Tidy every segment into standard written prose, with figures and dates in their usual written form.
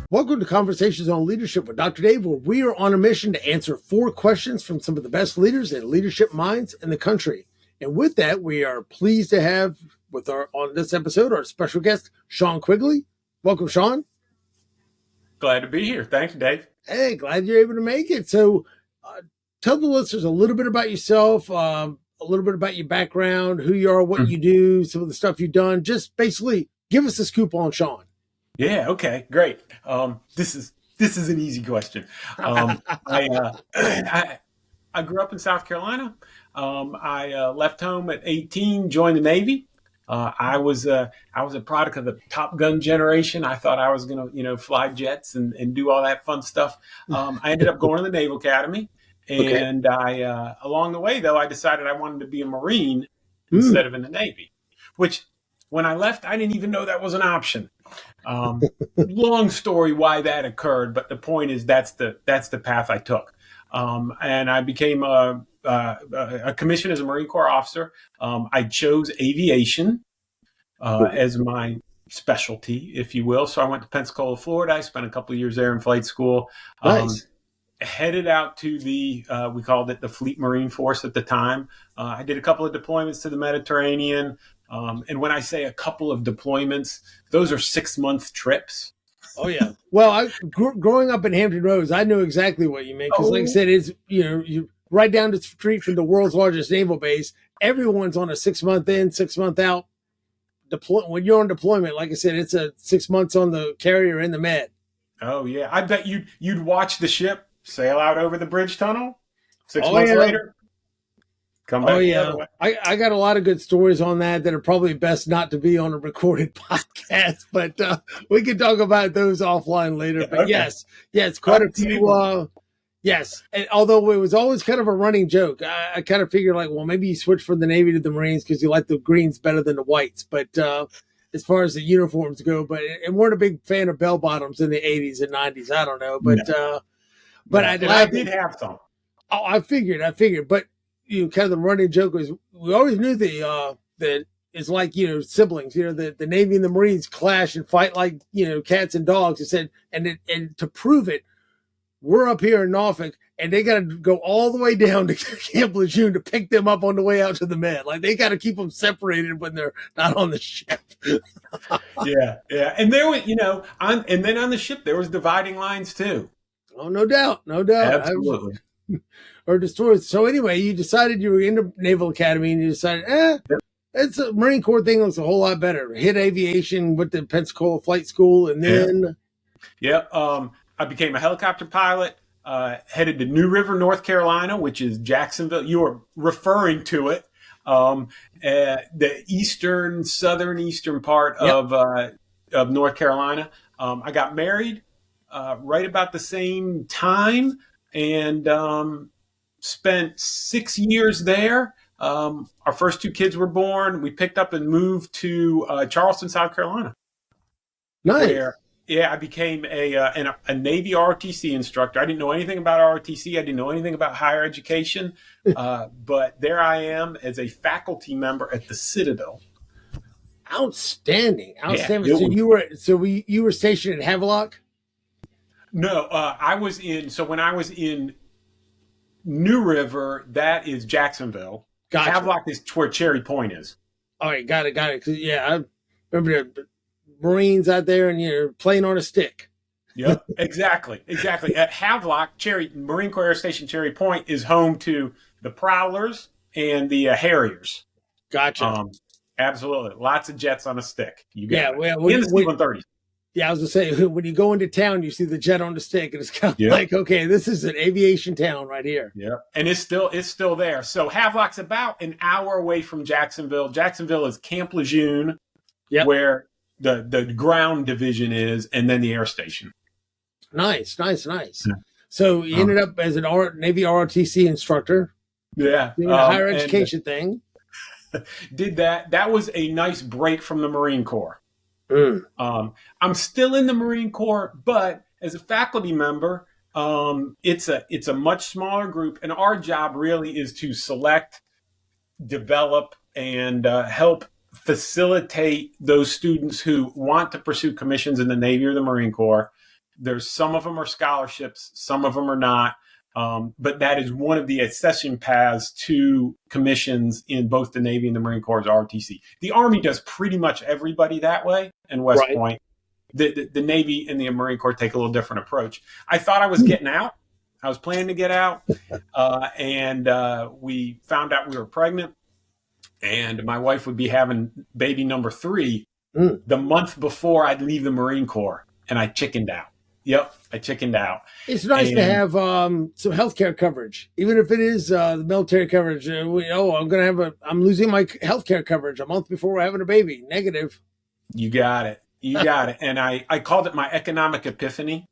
Welcome to Conversations on Leadership with Dr. Dave, where we are on a mission to answer 4 questions from some of the best leaders and leadership minds in the country. And with that, we are pleased to have on this episode our special guest, Sean Quigley. Welcome, Sean. Glad to be here. Thanks, Dave. Hey, glad you're able to make it. So tell the listeners a little bit about yourself, a little bit about your background, who you are, what you do, some of the stuff you've done. Just basically give us a scoop on Sean. Yeah. Okay. Great. This is an easy question. I grew up in South Carolina. I left home at 18, joined the Navy. I was a product of the Top Gun generation. I thought I was going to, fly jets and do all that fun stuff. I ended up going to the Naval Academy, and along the way, though, I decided I wanted to be a Marine instead of in the Navy, which when I left, I didn't even know that was an option. Long story why that occurred, but the point is that's the path I took. And I became a commission as a Marine Corps officer. I chose aviation as my specialty, if you will. So I went to Pensacola, Florida. I spent a couple of years there in flight school. Nice. Headed out to we called it the Fleet Marine Force at the time. I did a couple of deployments to the Mediterranean. And when I say a couple of deployments, those are 6-month trips. Oh, yeah. Well, growing up in Hampton Roads, I know exactly what you mean. Because like I said, it's, you right down the street from the world's largest naval base. Everyone's on a 6-month in, 6-month out. When you're on deployment, like I said, it's a 6 months on the carrier in the Med. Oh, yeah. I bet you'd watch the ship sail out over the bridge tunnel 6 months later. Come back the other way. I got a lot of good stories on that are probably best not to be on a recorded podcast, but we can talk about those offline later. But okay. yes, quite a few. Yes, and although it was always kind of a running joke, I kind of figured like, well, maybe you switch from the Navy to the Marines because you like the greens better than the whites. But as far as the uniforms go, and weren't a big fan of bell bottoms in the 80s and 90s. I don't know, but I did have some. Oh, I figured, but. Kind of the running joke was we always knew that it's like, siblings, the Navy and the Marines clash and fight like, cats and dogs. It said, and to prove it, we're up here in Norfolk and they got to go all the way down to Camp Lejeune to pick them up on the way out to the Med. Like they got to keep them separated when they're not on the ship. Yeah. And there was, and then on the ship, there was dividing lines too. Oh, no doubt. Absolutely. Or the stories. So anyway, you decided you were in the Naval Academy and you decided, it's a Marine Corps thing looks a whole lot better. Hit aviation with the Pensacola Flight School and then. I became a helicopter pilot, headed to New River, North Carolina, which is Jacksonville. You were referring to it. The southern part of North Carolina. I got married right about the same time and spent 6 years there. Our first 2 kids were born. We picked up and moved to Charleston, South Carolina. Nice. Where, I became a Navy ROTC instructor. I didn't know anything about ROTC. I didn't know anything about higher education. But there I am as a faculty member at the Citadel. Outstanding. Yeah, so you were stationed at Havelock? No, I was when I was in New River, that is Jacksonville. Gotcha. Havelock is where Cherry Point is. All right, got it. I remember the Marines out there and you're playing on a stick. Yep, exactly. At Havelock, Marine Corps Air Station Cherry Point is home to the Prowlers and the Harriers. Gotcha. Absolutely. Lots of jets on a stick. You got it. Well, in the C-130s. Yeah, I was going to say, when you go into town, you see the jet on the stick, and it's kind of like, okay, this is an aviation town right here. Yeah, and it's still there. So Havelock's about an hour away from Jacksonville. Jacksonville is Camp Lejeune, where the ground division is, and then the air station. Nice. Yeah. So you ended up as an Navy ROTC instructor. Yeah. Doing a higher education thing. Did that. That was a nice break from the Marine Corps. I'm still in the Marine Corps, but as a faculty member, it's a much smaller group, and our job really is to select, develop, and help facilitate those students who want to pursue commissions in the Navy or the Marine Corps There's some of them are scholarships, some of them are not. But that is one of the accession paths to commissions in both the Navy and the Marine Corps' ROTC. The Army does pretty much everybody that way in West Point. The Navy and the Marine Corps take a little different approach. I thought I was getting out. I was planning to get out. And we found out we were pregnant. And my wife would be having baby number 3 the month before I'd leave the Marine Corps. And I chickened out. Yep, I chickened out. It's nice to have some healthcare coverage, even if it is the military coverage. I'm losing my healthcare coverage a month before we're having a baby. Negative. You got it. And I called it my economic epiphany.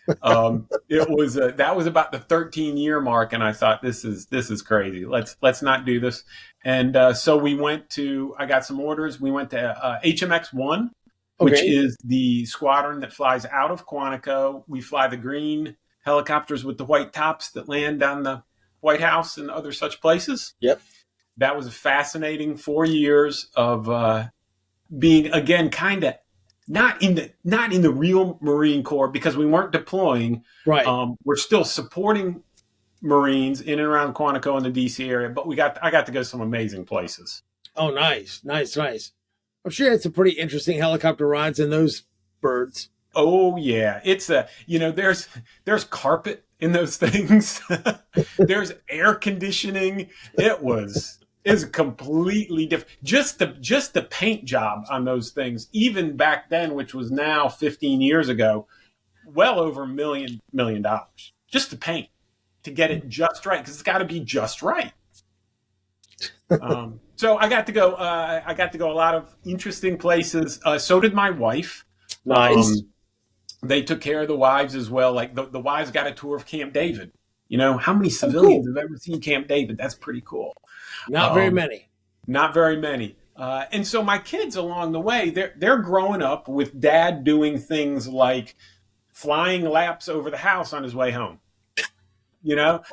It was that was about the 13-year mark, and I thought this is crazy. Let's not do this. And so I got some orders. We went to HMX-1. Which is the squadron that flies out of Quantico. We fly the green helicopters with the white tops that land on the White House and other such places. Yep. That was a fascinating 4 years of being, again, kind of not in the real Marine Corps because we weren't deploying. Right. We're still supporting Marines in and around Quantico and the DC area, but I got to go some amazing places. Oh, nice. I'm sure it's a pretty interesting helicopter rides in those birds. Oh yeah, it's there's carpet in those things. There's air conditioning. It's completely different. Just the paint job on those things, even back then, which was now 15 years ago, well over $1 million just to paint, to get it just right, because it's got to be just right. So I got to go a lot of interesting places. So did my wife. Nice. They took care of the wives as well. Like the wives got a tour of Camp David. How many civilians have ever seen Camp David? That's pretty cool. Not very many. Not very many. And so my kids along the way, they're growing up with dad doing things like flying laps over the house on his way home. Not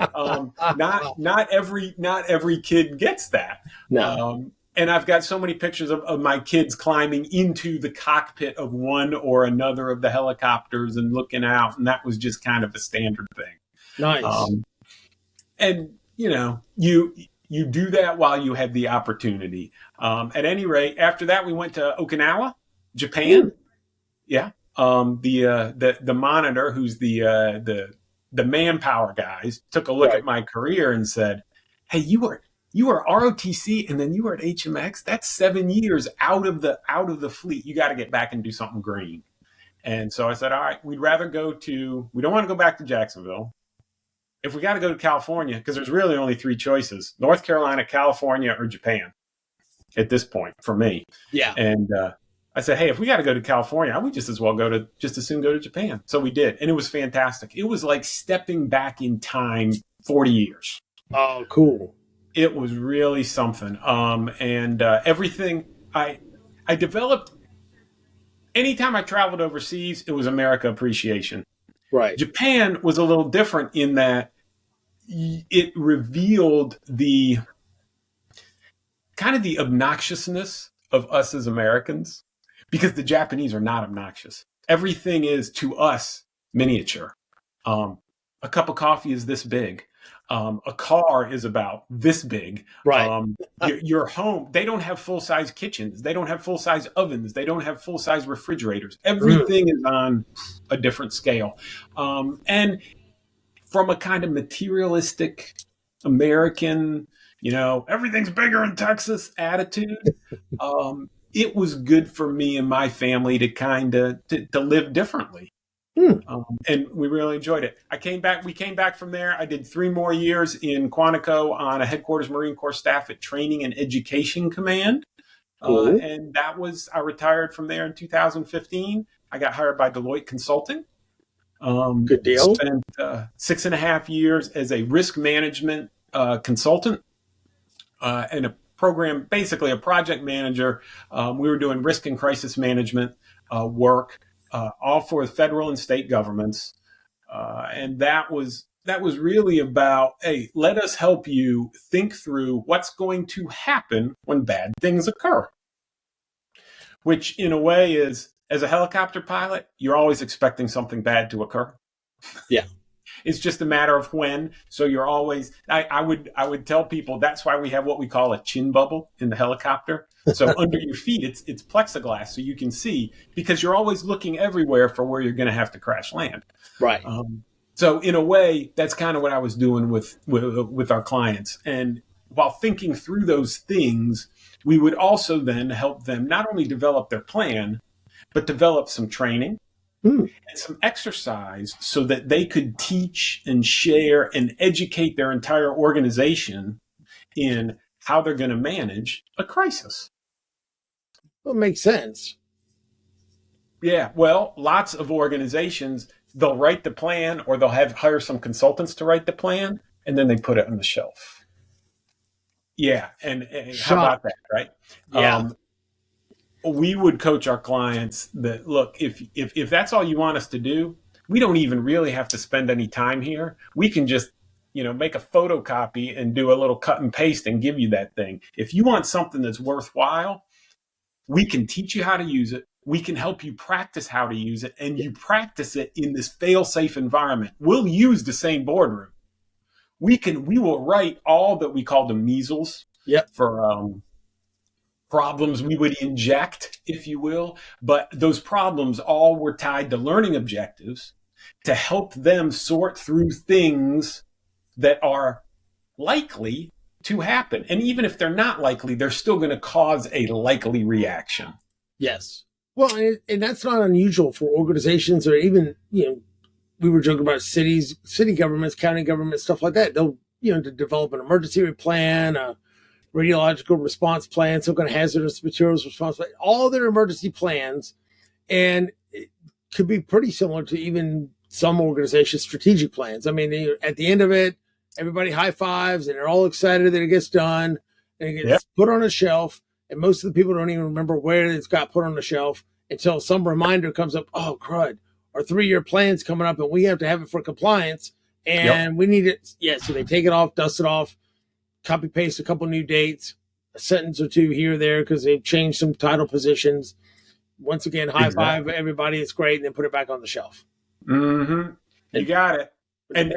every kid gets that. No. And I've got so many pictures of my kids climbing into the cockpit of one or another of the helicopters and looking out. And that was just kind of a standard thing. Nice. And you do that while you have the opportunity. At any rate, after that, we went to Okinawa, Japan. Yeah. The monitor, who's the manpower guys, took a look at my career and said, "Hey, you were ROTC and then you were at HMX. That's 7 years out of the fleet. You got to get back and do something green." And so I said, "All right, we don't want to go back to Jacksonville. If we got to go to California, because there's really only 3 choices: North Carolina, California, or Japan at this point for me." Yeah. And I said, "Hey, if we got to go to California, I would just as soon go to Japan." So we did. And it was fantastic. It was like stepping back in time 40 years. Oh, cool. It was really something. And everything I developed, anytime I traveled overseas, it was America appreciation. Right. Japan was a little different in that it revealed the kind of the obnoxiousness of us as Americans. Because the Japanese are not obnoxious. Everything is, to us, miniature. A cup of coffee is this big. A car is about this big. Right. Your home, they don't have full-size kitchens. They don't have full-size ovens. They don't have full-size refrigerators. Everything is on a different scale. And from a kind of materialistic American, everything's bigger in Texas attitude, it was good for me and my family to kind of to live differently. And we really enjoyed it. We came back from there. I did 3 more years in Quantico on a headquarters Marine Corps staff at Training and Education Command. And I retired from there in 2015. I got hired by Deloitte Consulting. Good deal. Spent 6.5 years as a risk management consultant and basically a project manager. We were doing risk and crisis management work, all for federal and state governments. And that was really about, hey, let us help you think through what's going to happen when bad things occur. Which in a way is as a helicopter pilot, you're always expecting something bad to occur. Yeah. It's just a matter of when. So you're always, I would tell people that's why we have what we call a chin bubble in the helicopter. So under your feet, it's plexiglass so you can see, because you're always looking everywhere for where you're going to have to crash land. Right. So in a way, that's kind of what I was doing with our clients. And while thinking through those things, we would also then help them not only develop their plan, but develop some training and some exercise so that they could teach and share and educate their entire organization in how they're going to manage a crisis. Well, it makes sense. Yeah. Well, lots of organizations, they'll write the plan or they'll hire some consultants to write the plan, and then they put it on the shelf. Yeah. And how about that, right? Yeah. We would coach our clients that, look, if that's all you want us to do, we don't even really have to spend any time here. We can just, make a photocopy and do a little cut and paste and give you that thing. If you want something that's worthwhile, we can teach you how to use it. We can help you practice how to use it, and you practice it in this fail-safe environment. We'll use the same boardroom. We will write all that we call the measles for problems we would inject, if you will. But those problems all were tied to learning objectives to help them sort through things that are likely to happen. And even if they're not likely, they're still going to cause a likely reaction. Yes. Well, and that's not unusual for organizations, or even, we were joking about cities, city governments, county governments, stuff like that. They'll, to develop an emergency plan, a radiological response plan, some kind of hazardous materials response plan, all their emergency plans. And it could be pretty similar to even some organizations' strategic plans. I mean, at the end of it, everybody high fives and they're all excited that it gets done and it gets put on a shelf. And most of the people don't even remember where it's got put on the shelf until some reminder comes up. Oh, crud, our 3-year plan's coming up and we have to have it for compliance. And we need it. Yeah, so they take it off, dust it off, copy paste a couple new dates, a sentence or two here or there because they've changed some title positions. Once again, high five everybody. It's great, and then put it back on the shelf. Mm-hmm. You got it. And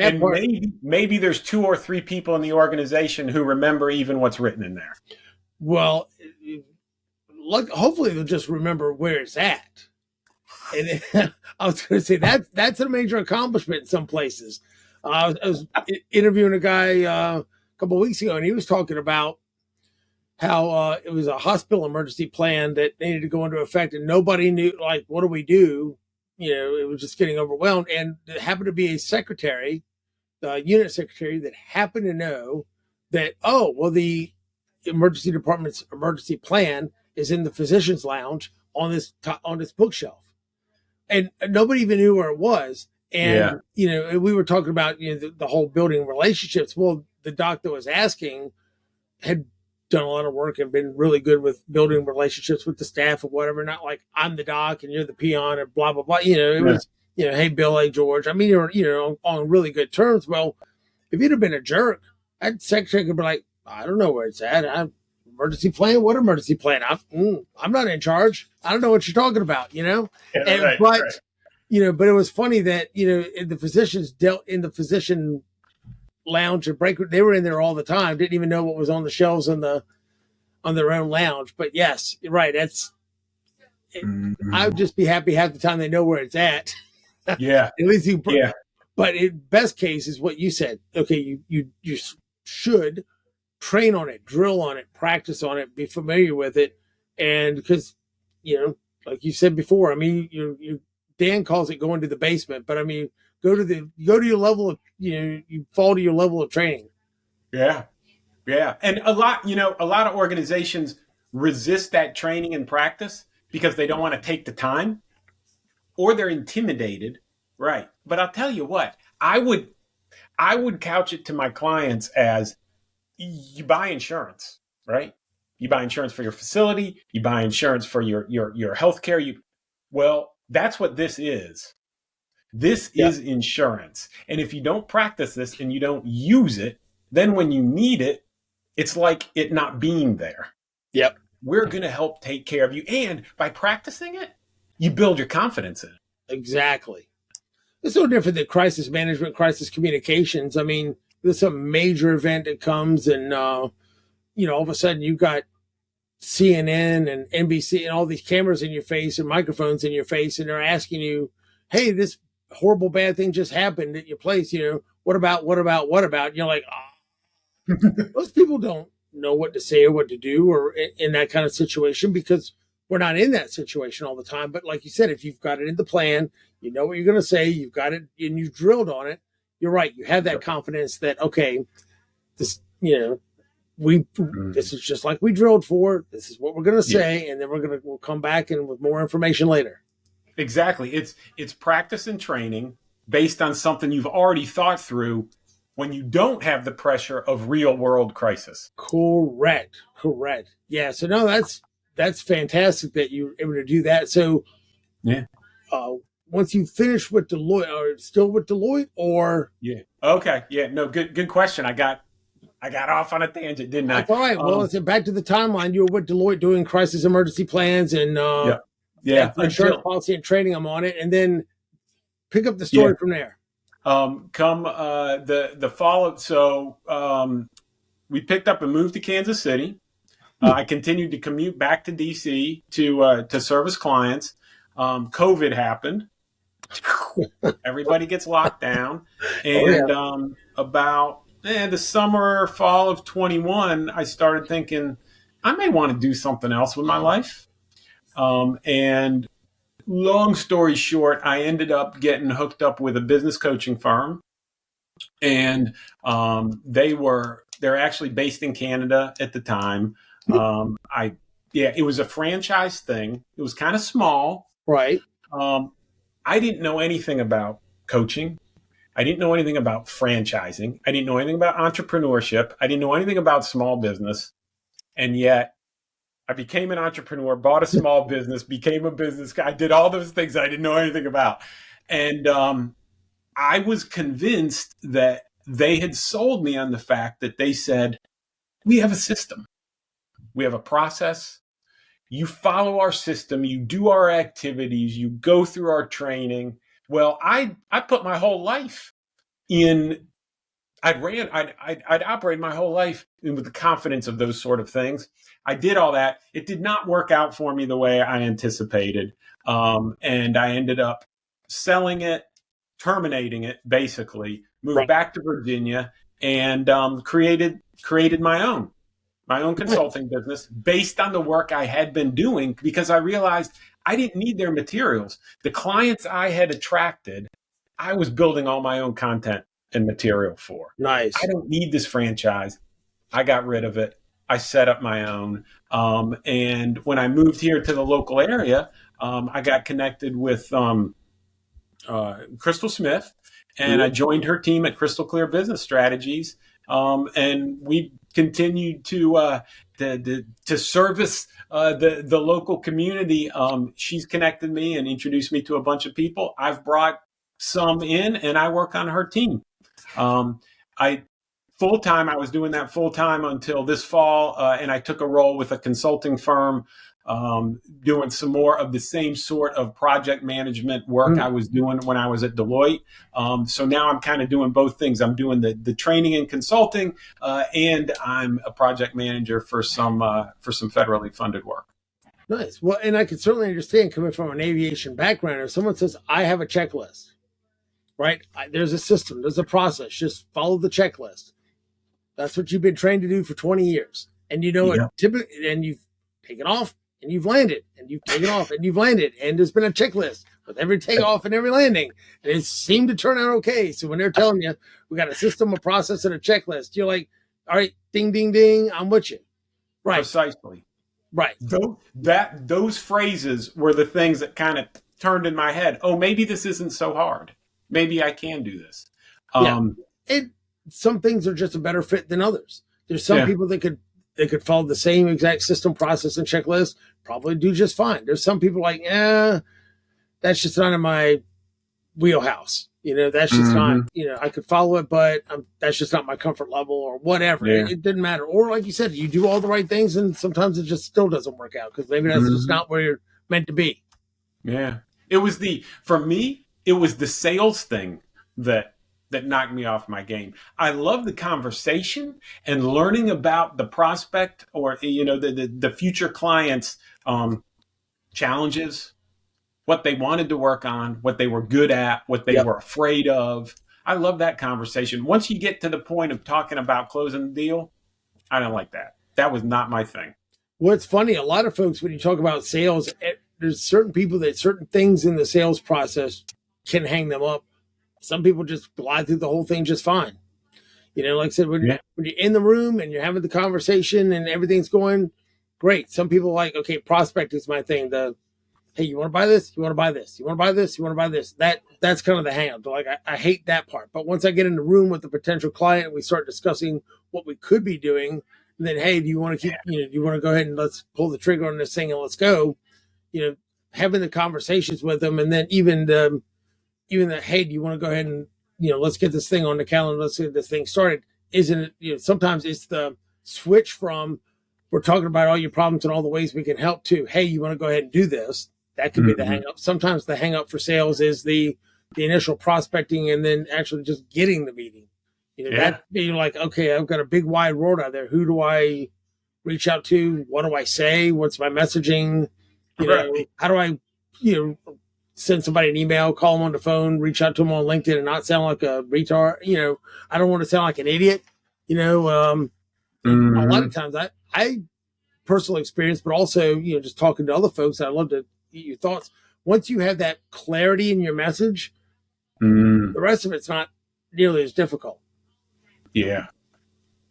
maybe there's 2 or 3 people in the organization who remember even what's written in there. Well, hopefully they'll just remember where it's at. And I was going to say that's a major accomplishment in some places. I was interviewing a guy a couple of weeks ago, and he was talking about how it was a hospital emergency plan that needed to go into effect, and nobody knew, like, what do we do? It was just getting overwhelmed. And there happened to be a secretary, the unit secretary, that happened to know that, the emergency department's emergency plan is in the physician's lounge on this bookshelf. And nobody even knew where it was. And, we were talking about, the whole building relationships. Well, the doc that was asking had done a lot of work and been really good with building relationships with the staff or whatever. Not like I'm the doc and you're the peon and blah, blah, blah. It was, hey, Bill, hey, George. I mean, you're, on really good terms. Well, if you'd have been a jerk, that secretary could be like, I don't know where it's at. Emergency plan? What emergency plan? I'm not in charge. I don't know what you're talking about, But it was funny that, the physicians dealt in the physician lounge and break. They were in there all the time. Didn't even know what was on the shelves on their own lounge. But yes, you're right. I would just be happy half the time they know where it's at. Yeah. At least But in best case is what you said. Okay, you should train on it, drill on it, practice on it, be familiar with it, and because like you said before, I mean, you Dan calls it going to the basement, but I mean, go to your level of you fall to your level of training. Yeah, and a lot of organizations resist that training and practice because they don't want to take the time, or they're intimidated, right? But I'll tell you what, I would couch it to my clients as, you buy insurance, right? You buy insurance for your facility. You buy insurance for your healthcare. Well, that's what this is. This is insurance. And if you don't practice this and you don't use it, then when you need it, it's like it not being there. Yep. We're going to help take care of you. And by practicing it, you build your confidence in it. Exactly. It's no different than crisis management, crisis communications. I mean, there's some major event that comes and, all of a sudden you've got CNN and NBC and all these cameras in your face and microphones in your face, and they're asking you, hey, this horrible bad thing just happened at your place. What about? And you're like, most people don't know what to say or what to do or in that kind of situation because we're not in that situation all the time. But like you said, if you've got it in the plan, you know what you're going to say, you've got it and you've drilled on it. You're right. You have that confidence that, okay, this, this is just like we drilled for. This is what we're going to say. And then we'll come back and with more information later. Exactly. It's practice and training based on something you've already thought through when you don't have the pressure of real world crisis. Correct. Yeah. So no, that's fantastic that you're able to do that. So yeah. Once you finish with Deloitte, are you still with Deloitte or? Yeah. Okay. Yeah. No, good question. I got off on a tangent, didn't I? All right. Well, let's get back to the timeline. You were with Deloitte doing crisis emergency plans and insurance policy and training. I'm on it, and then pick up the story from there. Come the fall of we picked up and moved to Kansas City. I continued to commute back to DC to service clients. COVID happened. Everybody gets locked down, and about the summer, fall of 21, I started thinking I may want to do something else with my life. And long story short, I ended up getting hooked up with a business coaching firm, and they're actually based in Canada at the time. It was a franchise thing. It was kind of small. Right. I didn't know anything about coaching. I didn't know anything about franchising. I didn't know anything about entrepreneurship. I didn't know anything about small business. And yet I became an entrepreneur, bought a small business, became a business guy, did all those things I didn't know anything about. And I was convinced that they had sold me on the fact that they said, we have a system. We have a process. You follow our system. You do our activities. You go through our training. Well, I put my whole life in, I'd operate my whole life with the confidence of those sort of things. I did all that. It did not work out for me the way I anticipated. And I ended up selling it, terminating it, basically, moved back to Virginia and created my own consulting business based on the work I had been doing, because I realized I didn't need their materials. The clients I had attracted, I was building all my own content and material for. Nice. I don't need this franchise. I got rid of it. I set up my own. And when I moved here to the local area, I got connected with Crystal Smith, and I joined her team at Crystal Clear Business Strategies. And we continued to service the local community. She's connected me and introduced me to a bunch of people. I've brought some in, and I work on her team. I was doing that full time until this fall, and I took a role with a consulting firm, doing some more of the same sort of project management work I was doing when I was at Deloitte. So now I'm kind of doing both things. I'm doing the training and consulting, and I'm a project manager for some federally funded work. Nice. Well, and I can certainly understand, coming from an aviation background, if someone says, I have a checklist, right? There's a system, there's a process, just follow the checklist. That's what you've been trained to do for 20 years. And you know, typically, and you've taken off and you've landed, and you've taken off and you've landed. And there's been a checklist with every takeoff and every landing. And it seemed to turn out okay. So when they're telling you, we got a system, a process, and a checklist, you're like, all right, ding, ding, ding, I'm with you. Right. Precisely. Right. Those phrases were the things that kind of turned in my head. Oh, maybe this isn't so hard. Maybe I can do this. Some things are just a better fit than others. There's some people that could follow the same exact system, process, and checklist, probably do just fine. There's some people like, that's just not in my wheelhouse. That's just not, I could follow it, but that's just not my comfort level or whatever. Yeah. It didn't matter. Or like you said, you do all the right things and sometimes it just still doesn't work out because maybe that's just not where you're meant to be. Yeah. For me, it was the sales thing that knocked me off my game. I love the conversation and learning about the prospect, or the future client's challenges, what they wanted to work on, what they were good at, what they Yep. were afraid of. I love that conversation. Once you get to the point of talking about closing the deal, I don't like that. That was not my thing. What's funny, a lot of folks, when you talk about sales, there's certain people that certain things in the sales process can hang them up. Some people just glide through the whole thing just fine. Like I said, Yeah. when you're in the room and you're having the conversation and everything's going great. Some people are like, okay, prospect is my thing. Hey, you want to buy this? You want to buy this? You want to buy this? You want to buy this? That's kind of the hang up. Like, I hate that part. But once I get in the room with the potential client, we start discussing what we could be doing. And then, hey, do you want to do you want to go ahead and let's pull the trigger on this thing and let's go? Having the conversations with them, and then even the hey, do you want to go ahead and let's get this thing on the calendar, let's get this thing started. Isn't it? Sometimes it's the switch from we're talking about all your problems and all the ways we can help to, hey, you want to go ahead and do this? That could be the hang up. Sometimes the hang up for sales is the initial prospecting and then actually just getting the meeting. That being like, okay, I've got a big wide road out there. Who do I reach out to? What do I say? What's my messaging? How do I, send somebody an email, call them on the phone, reach out to them on LinkedIn and not sound like a retard? I don't want to sound like an idiot. A lot of times I personal experience, but also, just talking to other folks, I love to get your thoughts. Once you have that clarity in your message, the rest of it's not nearly as difficult. Yeah.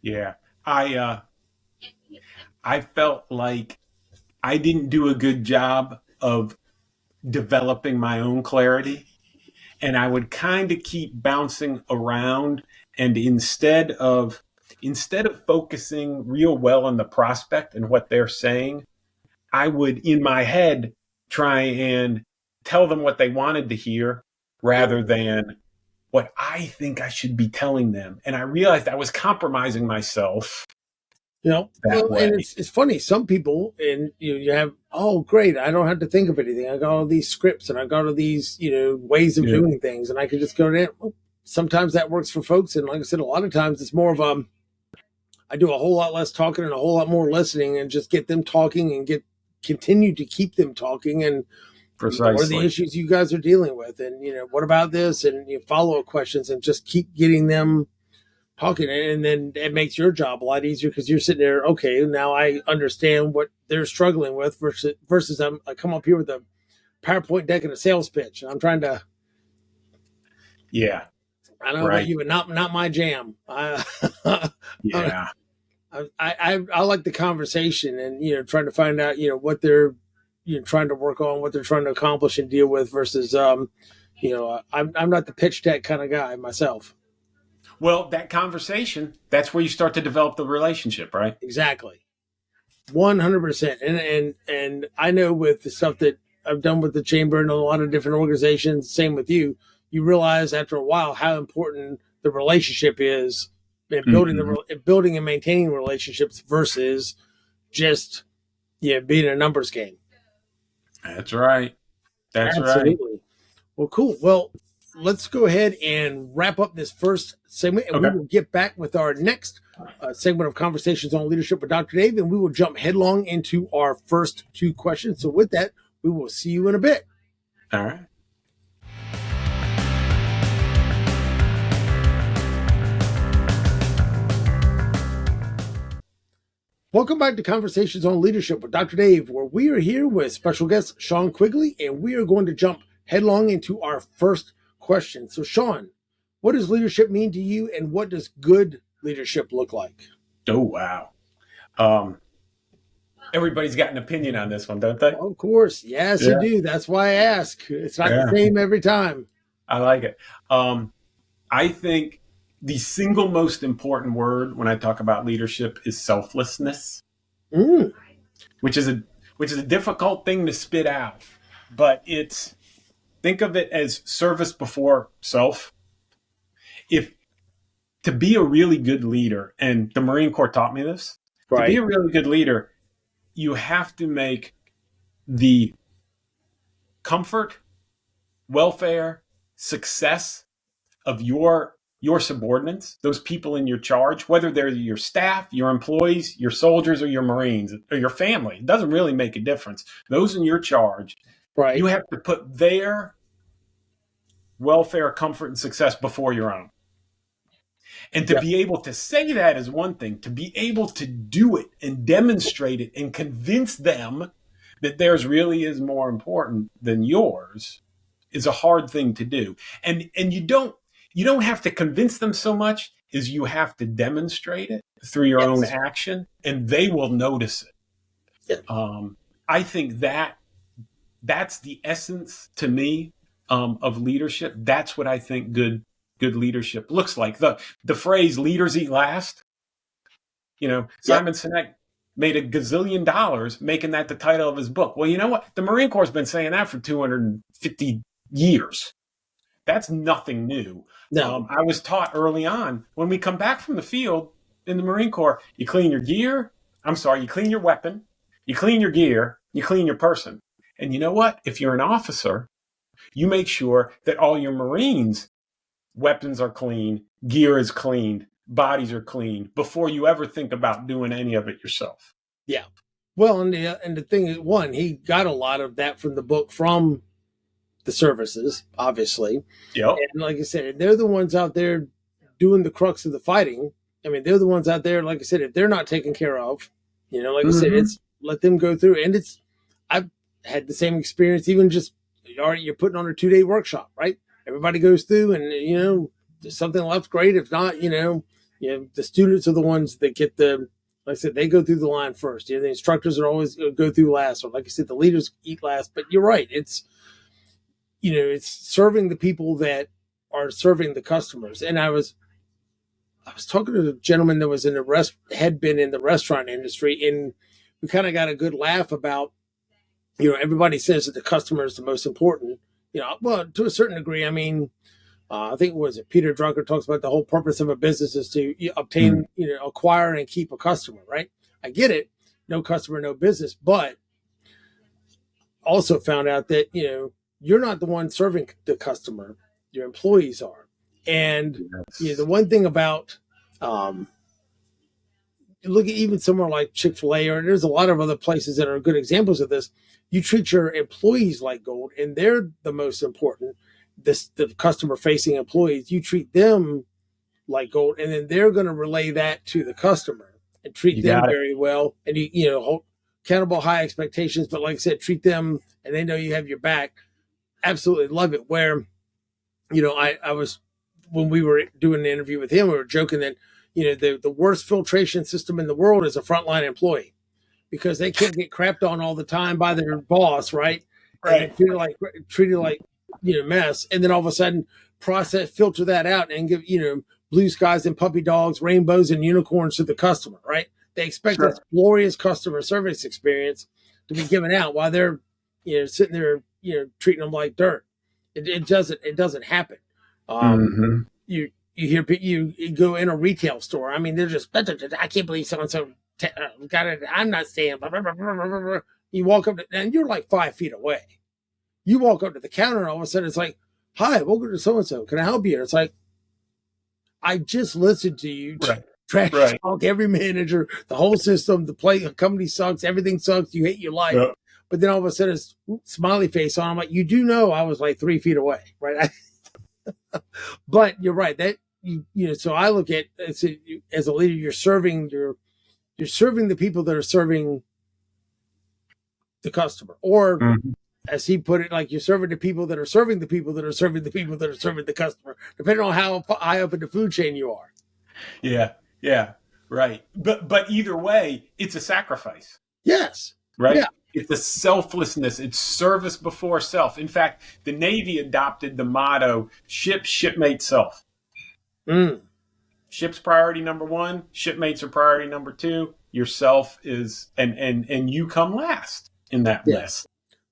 Yeah. I felt like I didn't do a good job of developing my own clarity, and I would kind of keep bouncing around, and instead of focusing real well on the prospect and what they're saying, I would in my head try and tell them what they wanted to hear rather than what I think I should be telling them. And I realized I was compromising myself. And it's funny. Some people, and you have, oh, great, I don't have to think of anything. I got all these scripts and I got all these, ways of doing things, and I can just go to it. Sometimes that works for folks, and like I said, a lot of times it's more of I do a whole lot less talking and a whole lot more listening, and just get them talking and continue to keep them talking. And precisely, what are the issues you guys are dealing with, and what about this, and follow up questions, and just keep getting them talking. And then it makes your job a lot easier because you're sitting there, okay, now I understand what they're struggling with versus I come up here with a PowerPoint deck and a sales pitch, and I'm trying to. Yeah. I don't know about you, but not my jam. Yeah. I like the conversation and, trying to find out, what they're, trying to work on, what they're trying to accomplish and deal with versus, I'm not the pitch deck kind of guy myself. Well, that conversation, that's where you start to develop the relationship, right? Exactly. 100%. And I know with the stuff that I've done with the chamber and a lot of different organizations, same with you realize after a while how important the relationship is in building and maintaining relationships versus just, being a numbers game. That's right. That's Absolutely. right. Well, cool. Well, let's go ahead and wrap up this first segment, and we will get back with our next segment of Conversations on Leadership with Dr. Dave, and we will jump headlong into our first two questions. So with that, we will see you in a bit. All right. Welcome back to Conversations on Leadership with Dr. Dave, where we are here with special guest Sean Quigley, and we are going to jump headlong into our first question. So, Sean, what does leadership mean to you, and what does good leadership look like? Oh, wow. Everybody's got an opinion on this one, don't they? Of course. Yes, you do. That's why I ask. It's not the same every time. I like it. I think the single most important word when I talk about leadership is selflessness, which is a difficult thing to spit out, but think of it as service before self. To be a really good leader, and the Marine Corps taught me this, to be a really good leader, you have to make the comfort, welfare, success of your subordinates, those people in your charge, whether they're your staff, your employees, your soldiers, or your Marines, or your family. It doesn't really make a difference. Those in your charge, Right. You have to put their welfare, comfort, and success before your own. And to be able to say that is one thing. To be able to do it and demonstrate it and convince them that theirs really is more important than yours is a hard thing to do. And you don't have to convince them so much as you have to demonstrate it through your own action, and they will notice it. Yeah. I think that's the essence to me of leadership. That's what I think good leadership looks like. The phrase "leaders eat last." Simon Sinek made $1 gazillion making that the title of his book. Well, you know what? The Marine Corps has been saying that for 250 years. That's nothing new. No. I was taught early on, when we come back from the field in the Marine Corps, you clean your gear. You clean your weapon, you clean your gear, you clean your person. And you know what? If you're an officer, you make sure that all your Marines' weapons are clean, gear is cleaned, bodies are clean before you ever think about doing any of it yourself. Yeah. Well, and the thing is, one, he got a lot of that from the book from the services, obviously. Yep. And like I said, they're the ones out there doing the crux of the fighting. I mean, they're the ones out there, like I said, if they're not taken care of, like I said, it's let them go through. And I've had the same experience, even just, you're putting on a 2-day workshop, right? Everybody goes through and, there's something left, great. If not, the students are the ones that get like I said, they go through the line first. The instructors are always go through last, or like I said, the leaders eat last. But you're right. It's serving the people that are serving the customers. And I was talking to a gentleman that was had been in the restaurant industry, and we kind of got a good laugh about, everybody says that the customer is the most important. Well, to a certain degree. I mean, I think Peter Drucker talks about the whole purpose of a business is to obtain, acquire and keep a customer, right? I get it. No customer, no business. But also found out that, you're not the one serving the customer. Your employees are. And the one thing about, look at even somewhere like Chick-fil-A, or there's a lot of other places that are good examples of this. You treat your employees like gold, and they're the most important. The customer-facing employees, you treat them like gold, and then they're going to relay that to the customer and treat them very well. And hold accountable, high expectations, but like I said, treat them, and they know you have your back. Absolutely love it. Where, I was, when we were doing an interview with him, we were joking that, the worst filtration system in the world is a frontline employee, because they can't get crapped on all the time by their boss, right? Right. Treated like mess, and then all of a sudden filter that out and give blue skies and puppy dogs, rainbows and unicorns to the customer, right? They expect this glorious customer service experience to be given out while they're sitting there treating them like dirt. It doesn't happen. You hear you go in a retail store. I mean, they're just, I can't believe so-and-so got it. I'm not staying. Blah, blah, blah, blah, blah, blah. You walk up and you're like 5 feet away. You walk up to the counter and all of a sudden it's like, "Hi, welcome to so-and-so. Can I help you?" And it's like, I just listened to you trash talk every manager, the whole system, the company sucks, everything sucks, you hate your life. Yep. But then all of a sudden it's smiley face on. I'm like, you do know I was like 3 feet away, right? But you're right. That so I look at as a leader, you're serving the people that are serving the customer, or as he put it, like you're serving the people that are serving the people that are serving the people that are serving the customer, depending on how high up in the food chain you are. Yeah, right. But either way, it's a sacrifice. Yes. Right? Yeah. It's a selflessness. It's service before self. In fact, the Navy adopted the motto, shipmate, self. Ship's priority number 1, shipmates are priority number 2. Yourself is, and you come last in that list.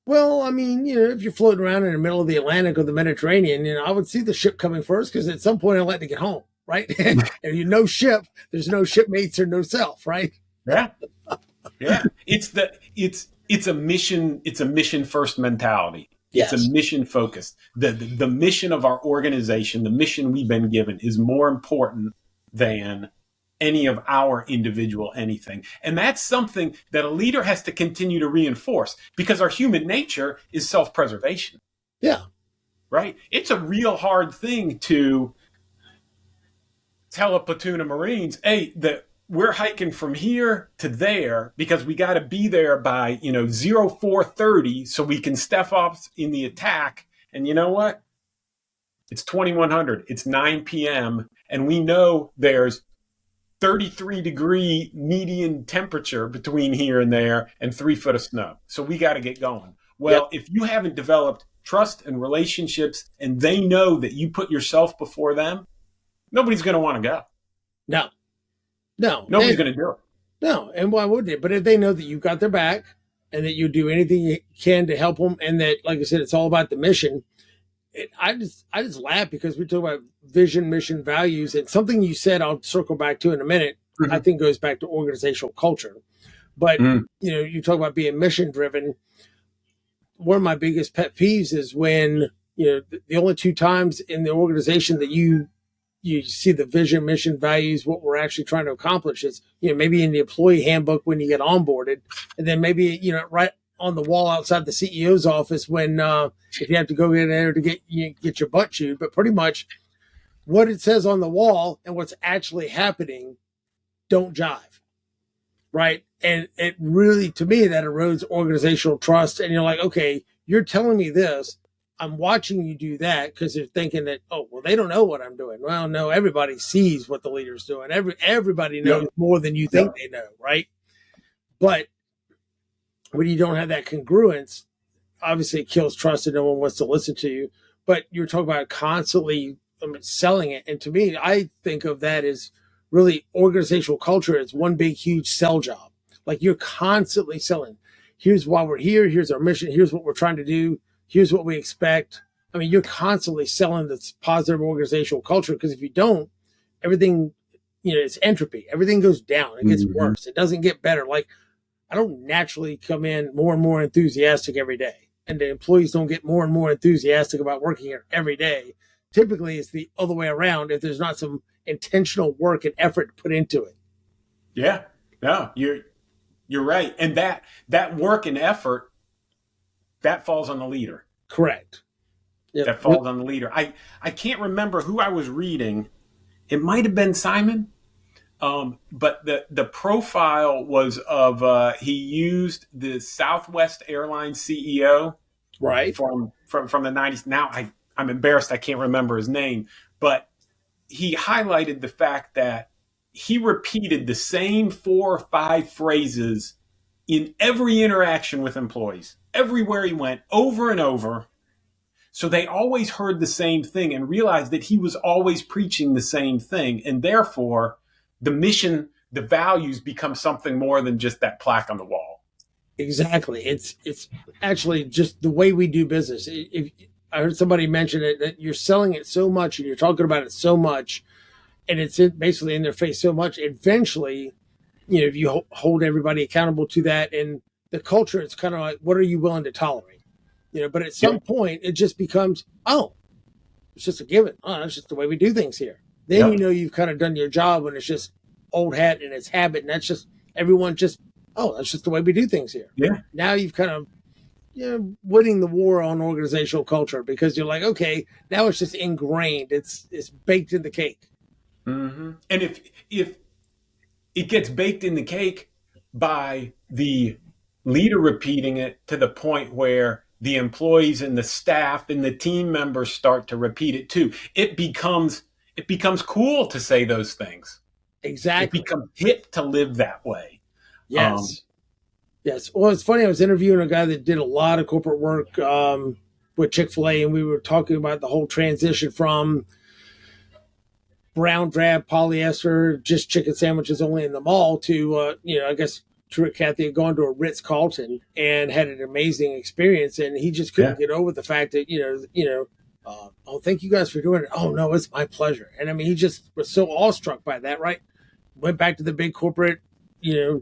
Well, I mean, if you're floating around in the middle of the Atlantic or the Mediterranean, I would see the ship coming first, because at some point I'd like to get home, right? And no ship, there's no shipmates or no self, right? Yeah. It's a mission first mentality. It's a Yes. mission focused. The mission of our organization, the mission we've been given, is more important than any of our individual anything. And that's something that a leader has to continue to reinforce, because our human nature is self-preservation. Yeah. Right? It's a real hard thing to tell a platoon of Marines, hey, that we're hiking from here to there because we got to be there by 0430 so we can step up in the attack. And you know what? It's 2100. It's 9 p.m. and we know there's 33-degree median temperature between here and there and 3 foot of snow. So we got to get going. Well, If you haven't developed trust and relationships and they know that you put yourself before them, nobody's going to want to go. No. Nobody's going to do it. No. And why would they? But if they know that you've got their back and that you do anything you can to help them, and that, like I said, it's all about the mission. I just laugh because we talk about vision, mission, values, and something you said I'll circle back to in a minute. Mm-hmm. I think goes back to organizational culture. But you talk about being mission driven. One of my biggest pet peeves is when the only 2 times in the organization that you see the vision, mission, values, what we're actually trying to accomplish is maybe in the employee handbook when you get onboarded, and then maybe right on the wall outside the CEO's office when if you have to go in there to get your butt chewed. But pretty much what it says on the wall and what's actually happening don't jive, right? And it really, to me, that erodes organizational trust. And you're like, okay, you're telling me this, I'm watching you do that, because they're thinking that, oh, well, they don't know what I'm doing. Well, no, everybody sees what the leader's doing. Everybody knows more than you think they know, right? But when you don't have that congruence, obviously it kills trust and no one wants to listen to you. But you're talking about constantly selling it. And to me, I think of that as really organizational culture as one big, huge sell job. Like you're constantly selling. Here's why we're here. Here's our mission. Here's what we're trying to do. Here's what we expect. I mean, you're constantly selling this positive organizational culture, because if you don't, everything, it's entropy. Everything goes down. It gets worse. It doesn't get better. Like, I don't naturally come in more and more enthusiastic every day, and the employees don't get more and more enthusiastic about working here every day. Typically, it's the other way around if there's not some intentional work and effort put into it. Yeah, no, you're right. And that work and effort, that falls on the leader. Correct. Yep. That falls on the leader. I can't remember who I was reading. It might have been Simon. But the profile was of he used the Southwest Airlines CEO, right, from the 90s. Now I'm embarrassed I can't remember his name, but he highlighted the fact that he repeated the same 4 or 5 phrases in every interaction with employees, everywhere he went, over and over. So they always heard the same thing and realized that he was always preaching the same thing, and therefore the mission, the values become something more than just that plaque on the wall. Exactly. It's actually just the way we do business. If I heard somebody mention it, that you're selling it so much and you're talking about it so much, and it's basically in their face so much, eventually, if you hold everybody accountable to that, and the culture, it's kind of like, what are you willing to tolerate? But at some point it just becomes, oh, it's just a given. Oh, that's just the way we do things here. Then you've kind of done your job when it's just old hat and it's habit, and that's just everyone just, oh, that's just the way we do things here. Yeah. Now you've kind of winning the war on organizational culture, because you're like, okay, now it's just ingrained. It's baked in the cake. Mm-hmm. And if it gets baked in the cake by the leader repeating it to the point where the employees and the staff and the team members start to repeat it too, it becomes cool to say those things. Exactly. It becomes hip to live that way. Yes. Yes. Well, it's funny. I was interviewing a guy that did a lot of corporate work with Chick-fil-A, and we were talking about the whole transition from brown drab polyester, just chicken sandwiches only in the mall, to, I guess Kathy had gone to a Ritz-Carlton and had an amazing experience, and he just couldn't get over the fact that, oh, thank you guys for doing it. Oh, no, it's my pleasure. And I mean, he just was so awestruck by that, right? Went back to the big corporate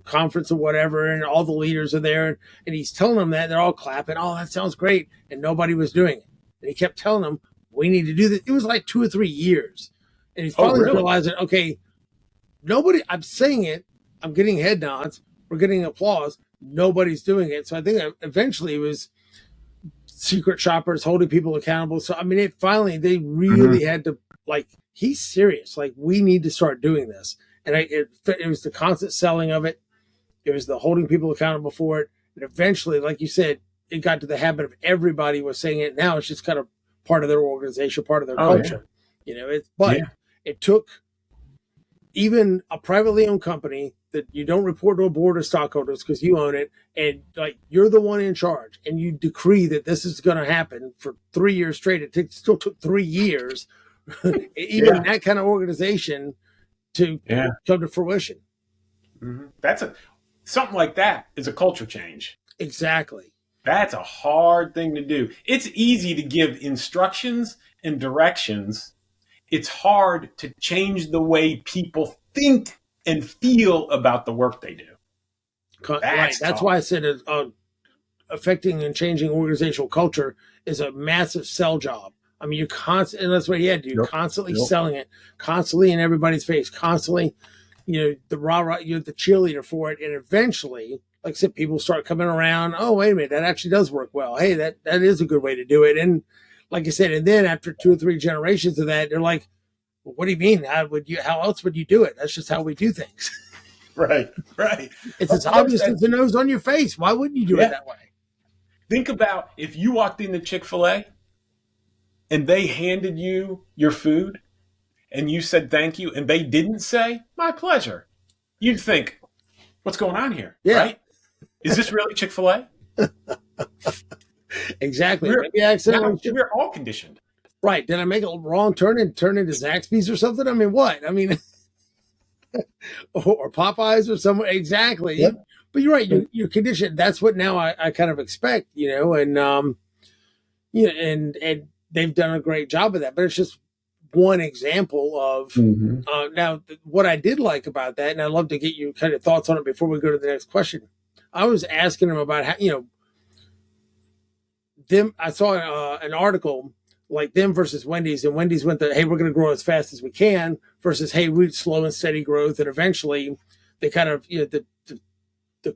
conference or whatever, and all the leaders are there, and he's telling them that, they're all clapping. Oh, that sounds great. And nobody was doing it. And he kept telling them, we need to do this. It was like 2 or 3 years. And he's finally realizing, okay, I'm saying it. I'm getting head nods. We're getting applause. Nobody's doing it. So I think eventually it was secret shoppers holding people accountable. So, I mean, they really had to, like, he's serious. Like, we need to start doing this. And it was the constant selling of it. It was the holding people accountable for it. And eventually, like you said, it got to the habit of everybody was saying it. Now it's just kind of part of their organization, part of their culture. Yeah. It took even a privately owned company that you don't report to a board of stockholders because you own it, and like you're the one in charge, and you decree that this is going to happen for 3 years straight. It still took 3 years, even that kind of organization to come to fruition. Mm-hmm. Something like that is a culture change. Exactly. That's a hard thing to do. It's easy to give instructions and directions. It's hard to change the way people think and feel about the work they do. That's why I said affecting and changing organizational culture is a massive sell job. I mean, and that's what he had to do, constantly selling it, constantly in everybody's face, constantly, the rah-rah, the cheerleader for it. And eventually, like I said, people start coming around. Oh, wait a minute, that actually does work well. Hey, that is a good way to do it. And like I said, and then after 2 or 3 generations of that, they're like, well, what do you mean? How else would you do it? That's just how we do things. Right. It's as obvious as the nose on your face. Why wouldn't you do it that way? Think about if you walked into Chick-fil-A and they handed you your food and you said thank you and they didn't say, my pleasure. You'd think, what's going on here? Yeah. Right? Is this really Chick-fil-A? Exactly. We're all conditioned. Right. Did I make a wrong turn and turn into Zaxby's or something? I mean, what? I mean, or Popeyes or somewhere. Exactly. Yep. But you're right. You're conditioned. That's what now I kind of expect, and, and they've done a great job of that. But it's just one example of now what I did like about that. And I'd love to get you kind of thoughts on it before we go to the next question. I was asking them about how, I saw an article like them versus Wendy's, and Wendy's went hey, we're going to grow as fast as we can versus, hey, we slow and steady growth. And eventually they kind of, the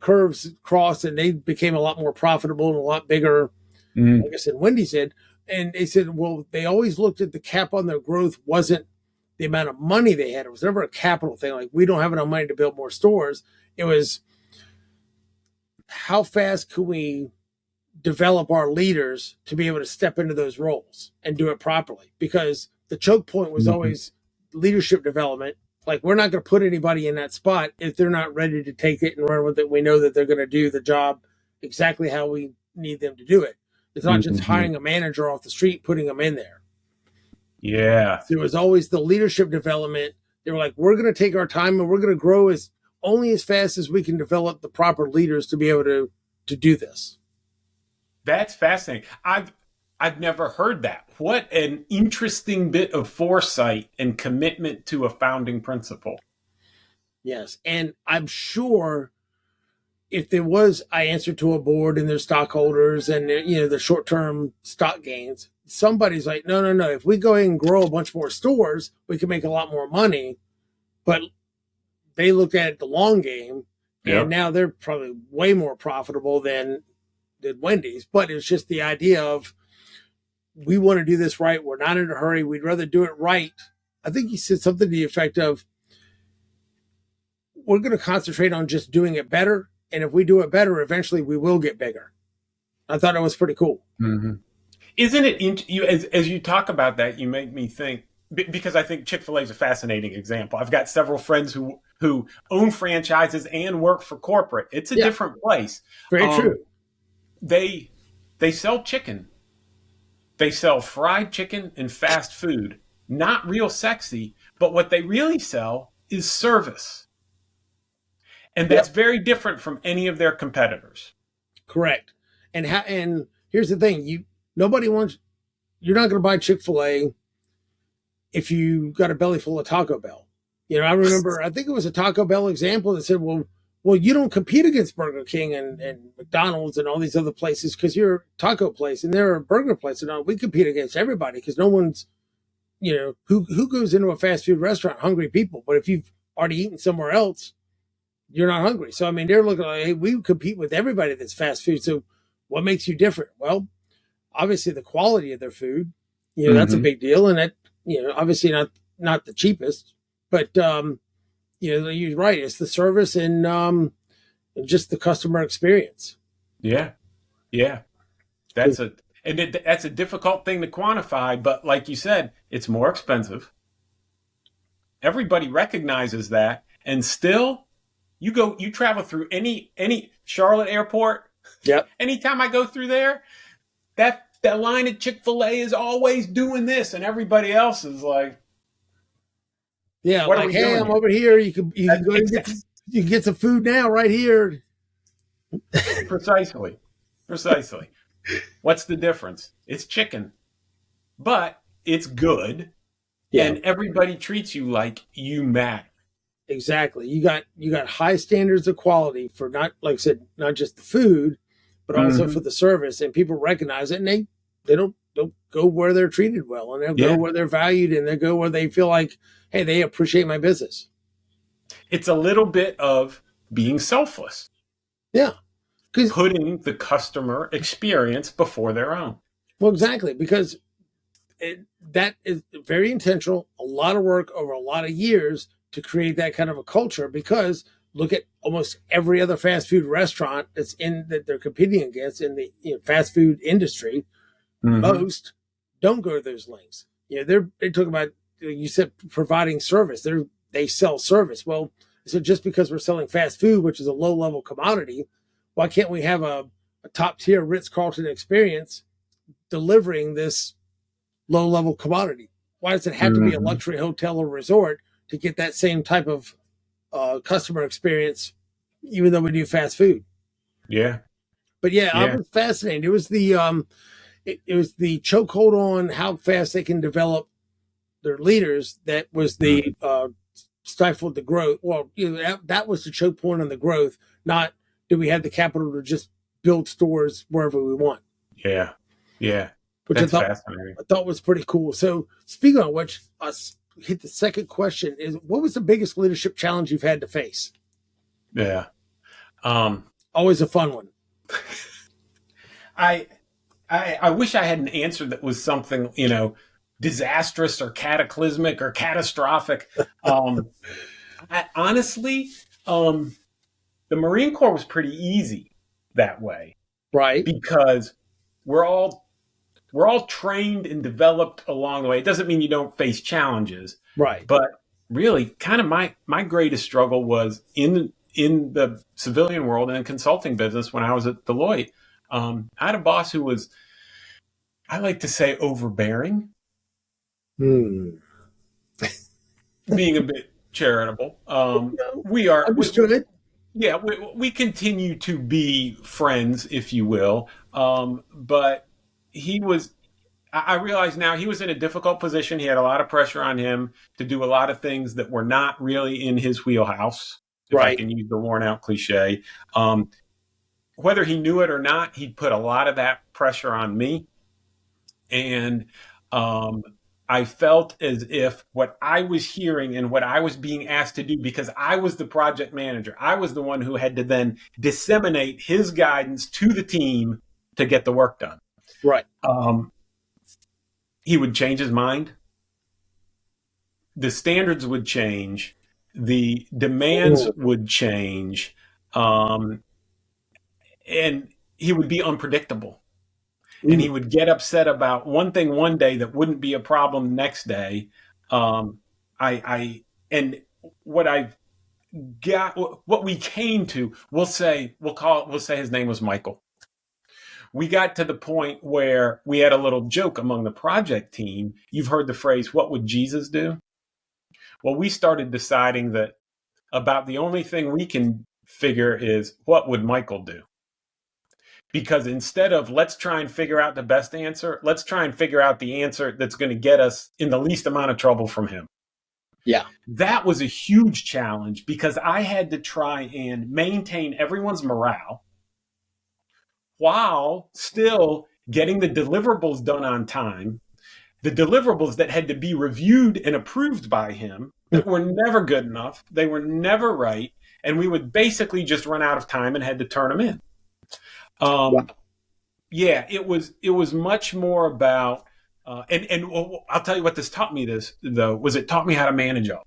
curves crossed and they became a lot more profitable and a lot bigger, like I said, Wendy's did. And they said, well, they always looked at the cap on their growth wasn't the amount of money they had. It was never a capital thing. Like, we don't have enough money to build more stores. It was how fast can we develop our leaders to be able to step into those roles and do it properly, because the choke point was always leadership development. Like, we're not going to put anybody in that spot if they're not ready to take it and run with it. We know that they're going to do the job exactly how we need them to do it. It's not just hiring a manager off the street, putting them in there. Yeah. There was always the leadership development. They were like, we're going to take our time and we're going to grow only as fast as we can develop the proper leaders to be able to do this. That's fascinating. I've never heard that. What an interesting bit of foresight and commitment to a founding principle. Yes. And I'm sure if there was, I answer to a board and their stockholders and the short-term stock gains, somebody's like, no. If we go ahead and grow a bunch more stores, we can make a lot more money. But they looked at the long game, and now they're probably way more profitable than Wendy's. But it's just the idea of, we want to do this right. We're not in a hurry. We'd rather do it right. I think he said something to the effect of, we're going to concentrate on just doing it better. And if we do it better, eventually we will get bigger. I thought it was pretty cool. Mm-hmm. Isn't it, as you talk about that, you make me think, because I think Chick-fil-A is a fascinating example. I've got several friends who own franchises and work for corporate. It's a different place. Very true. They sell chicken. They sell fried chicken and fast food. Not real sexy, but what they really sell is service. And that's very different from any of their competitors. Correct. And here's the thing, you're not going to buy Chick-fil-A if you got a belly full of Taco Bell. I remember, I think it was a Taco Bell example that said, well, Well, you don't compete against Burger King and McDonald's and all these other places because you're a taco place and they're a burger place. And we compete against everybody because no one's, who goes into a fast food restaurant? Hungry people. But if you've already eaten somewhere else, you're not hungry. So, I mean, they're looking like, hey, we compete with everybody that's fast food. So what makes you different? Well, obviously the quality of their food, that's a big deal. And that, obviously not the cheapest, but, you're right. It's the service and just the customer experience. Yeah. Yeah. That's a difficult thing to quantify, but like you said, it's more expensive. Everybody recognizes that. And still you travel through any Charlotte airport. Yep. Anytime I go through there, that line at Chick-fil-A is always doing this, and everybody else is like, yeah, what like, hey, I'm over here. You can go you can get some food now right here. Precisely. What's the difference? It's chicken, but it's good, and everybody treats you like you matter. Exactly. You got high standards of quality for not, like I said, not just the food, but also for the service, and people recognize it, and they don't go where they're treated well, and they'll go where they're valued, and they go where they feel like, hey, they appreciate my business. It's a little bit of being selfless. Yeah. Putting the customer experience before their own. Well, exactly, because that is very intentional, a lot of work over a lot of years to create that kind of a culture, because look at almost every other fast food restaurant that they're competing against in the fast food industry. Most don't go to those links. They talk about, you said, providing service. They sell service. Well, so just because we're selling fast food, which is a low level commodity, why can't we have a top tier Ritz-Carlton experience delivering this low level commodity? Why does it have to be a luxury hotel or resort to get that same type of customer experience, even though we do fast food? Yeah. But I was fascinated. It was the it was the chokehold on how fast they can develop their leaders that was the stifled the growth. Well, that was the choke point on the growth, not do we have the capital to just build stores wherever we want. Yeah. Which That's fascinating. I thought was pretty cool. So speaking of which, hit the second question is, what was the biggest leadership challenge you've had to face? Yeah. Always a fun one. I wish I had an answer that was something, disastrous or cataclysmic or catastrophic. Honestly, the Marine Corps was pretty easy that way. Right. Because we're all trained and developed along the way. It doesn't mean you don't face challenges. Right. But really, kind of my greatest struggle was in the civilian world and consulting business when I was at Deloitte. I had a boss who was, I like to say, overbearing. Being a bit charitable. We are understood. We continue to be friends, if you will. But he was, I realize now, he was in a difficult position. He had a lot of pressure on him to do a lot of things that were not really in his wheelhouse, if I can use the worn out cliche. Whether he knew it or not, he put a lot of that pressure on me. And I felt as if what I was hearing and what I was being asked to do, because I was the project manager, I was the one who had to then disseminate his guidance to the team to get the work done. Right. He would change his mind. The standards would change. The demands would change. And he would be unpredictable. And he would get upset about one thing one day that wouldn't be a problem the next day. And what I've got, what we came to, we'll say his name was Michael. We got to the point where we had a little joke among the project team. You've heard the phrase, "What would Jesus do?" Well, we started deciding that about the only thing we can figure is, what would Michael do? Because instead of let's try and figure out the best answer, let's try and figure out the answer that's going to get us in the least amount of trouble from him. Yeah. That was a huge challenge because I had to try and maintain everyone's morale while still getting the deliverables done on time, the deliverables that had to be reviewed and approved by him that were never good enough. They were never right. And we would basically just run out of time and had to turn them in. Yeah, it was much more about, and I'll tell you what this taught me was it taught me how to manage up,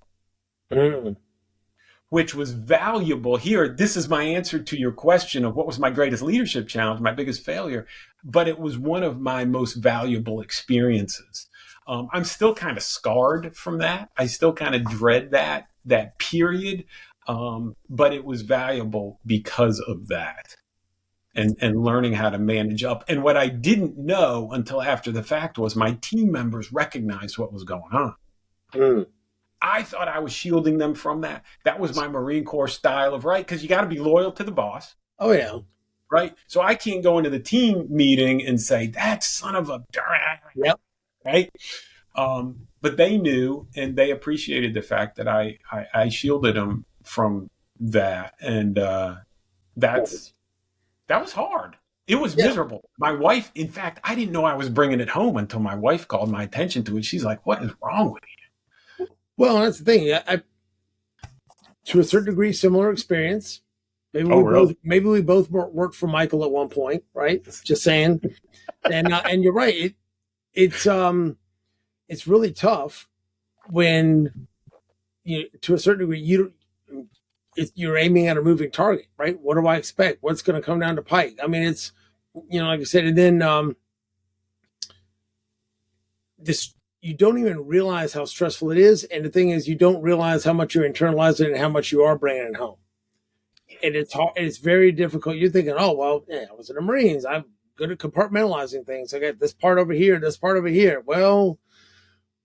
which was valuable here. This is my answer to your question of what was my greatest leadership challenge, my biggest failure, but it was one of my most valuable experiences. I'm still kind of scarred from that. I still kind of dread that period, but it was valuable because of that. And learning how to manage up. And what I didn't know until after the fact was my team members recognized what was going on. I thought I was shielding them from that. That was my Marine Corps style of because you got to be loyal to the boss. Oh, yeah. Right? So I can't go into the team meeting and say, that son of a... Yep. Right? But they knew and they appreciated the fact that I shielded them from that. And that was hard. It was miserable. My wife, in fact, I didn't know I was bringing it home until my wife called my attention to it. She's like, what is wrong with you? Well, that's the thing. I to a certain degree, similar experience. Maybe we both worked for Michael at one point, right? Just saying. And you're right. It's really tough when to a certain degree you're aiming at a moving target, right? What do I expect? What's going to come down the pike? I mean, it's, like I said, and then you don't even realize how stressful it is. And the thing is, you don't realize how much you're internalizing and how much you are bringing it home. And it's hard. It's very difficult. You're thinking, oh, well, yeah, I was in the Marines. I'm good at compartmentalizing things. I got this part over here, this part over here. Well,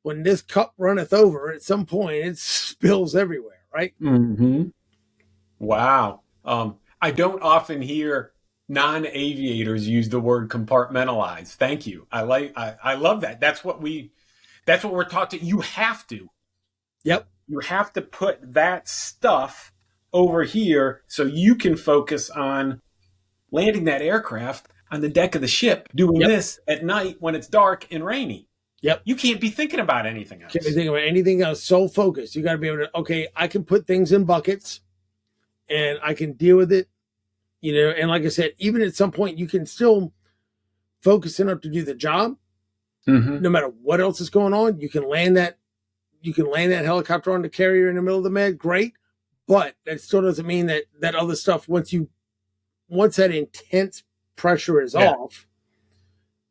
when this cup runneth over, at some point, it spills everywhere, right? Mm-hmm. Wow. I don't often hear non-aviators use the word compartmentalize. Thank you. I love that. That's what we're taught to. You have to. Yep. You have to put that stuff over here so you can focus on landing that aircraft on the deck of the ship, doing this at night when it's dark and rainy. Yep. You can't be thinking about anything else. Can't be thinking about anything else. So focused. You got to be able to, okay, I can put things in buckets and I can deal with it, and like I said, even at some point you can still focus enough to do the job. Mm-hmm. No matter what else is going on, you can land that helicopter on the carrier in the middle of the med. Great. But that still doesn't mean that other stuff, once that intense pressure is off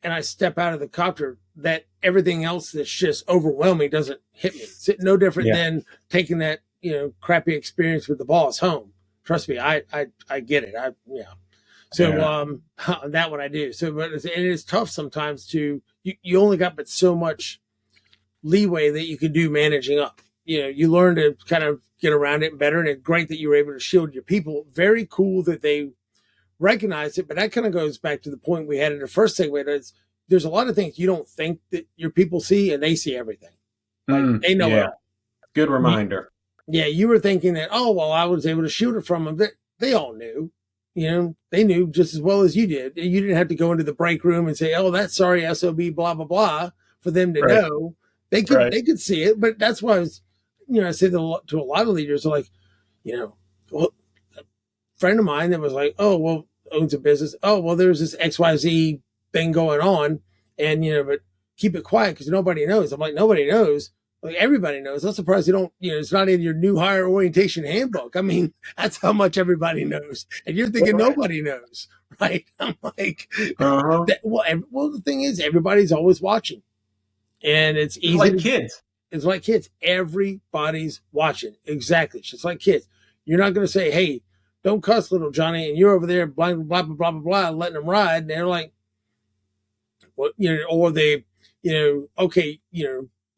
and I step out of the copter, that everything else that's just overwhelming doesn't hit me. It's no different than taking that, crappy experience with the boss home. Trust me, I get it. So that what I do. So, but it is tough sometimes you only got but so much leeway that you can do managing up. You learn to kind of get around it better, and it's great that you were able to shield your people. Very cool that they recognize it, but that kind of goes back to the point we had in the first segment. There's a lot of things you don't think that your people see, and they see everything. Like, they know it all. Good reminder. You were thinking that, oh, well, I was able to shoot it from them. They all knew. They knew just as well as you did. You didn't have to go into the break room and say, oh, that's sorry, SOB, blah, blah, blah, for them to know. They could see it, but that's why I was, I said to a lot of leaders, like, well, a friend of mine that was like, oh, well, owns a business. Oh, well, there's this XYZ thing going on, and, but keep it quiet because nobody knows. I'm like, nobody knows. Like, everybody knows. I'm surprised you don't, it's not in your new hire orientation handbook. I mean, that's how much everybody knows. And you're thinking nobody knows, right? I'm like, well, the thing is, everybody's always watching. And it's easy. Like kids. It's like kids. Everybody's watching. Exactly. It's just like kids. You're not going to say, hey, don't cuss, little Johnny. And you're over there, blah, blah, blah, blah, blah, blah, letting them ride. And they're like, well, or they, okay,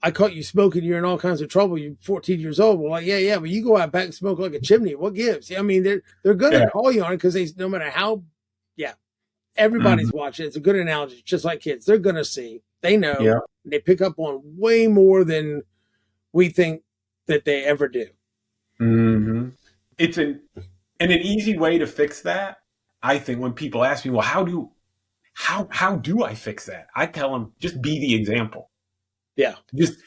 I caught you smoking. You're in all kinds of trouble. You're 14 years old. Well, like, yeah, but you go out back and smoke like a chimney. What gives? I mean, they're going to call you on it because no matter how, everybody's watching. It's a good analogy. Just like kids, they're going to see. They know. Yeah. They pick up on way more than we think that they ever do. Mm-hmm. It's an easy way to fix that. I think when people ask me, well, how do I fix that? I tell them, just be the example. Yeah. Just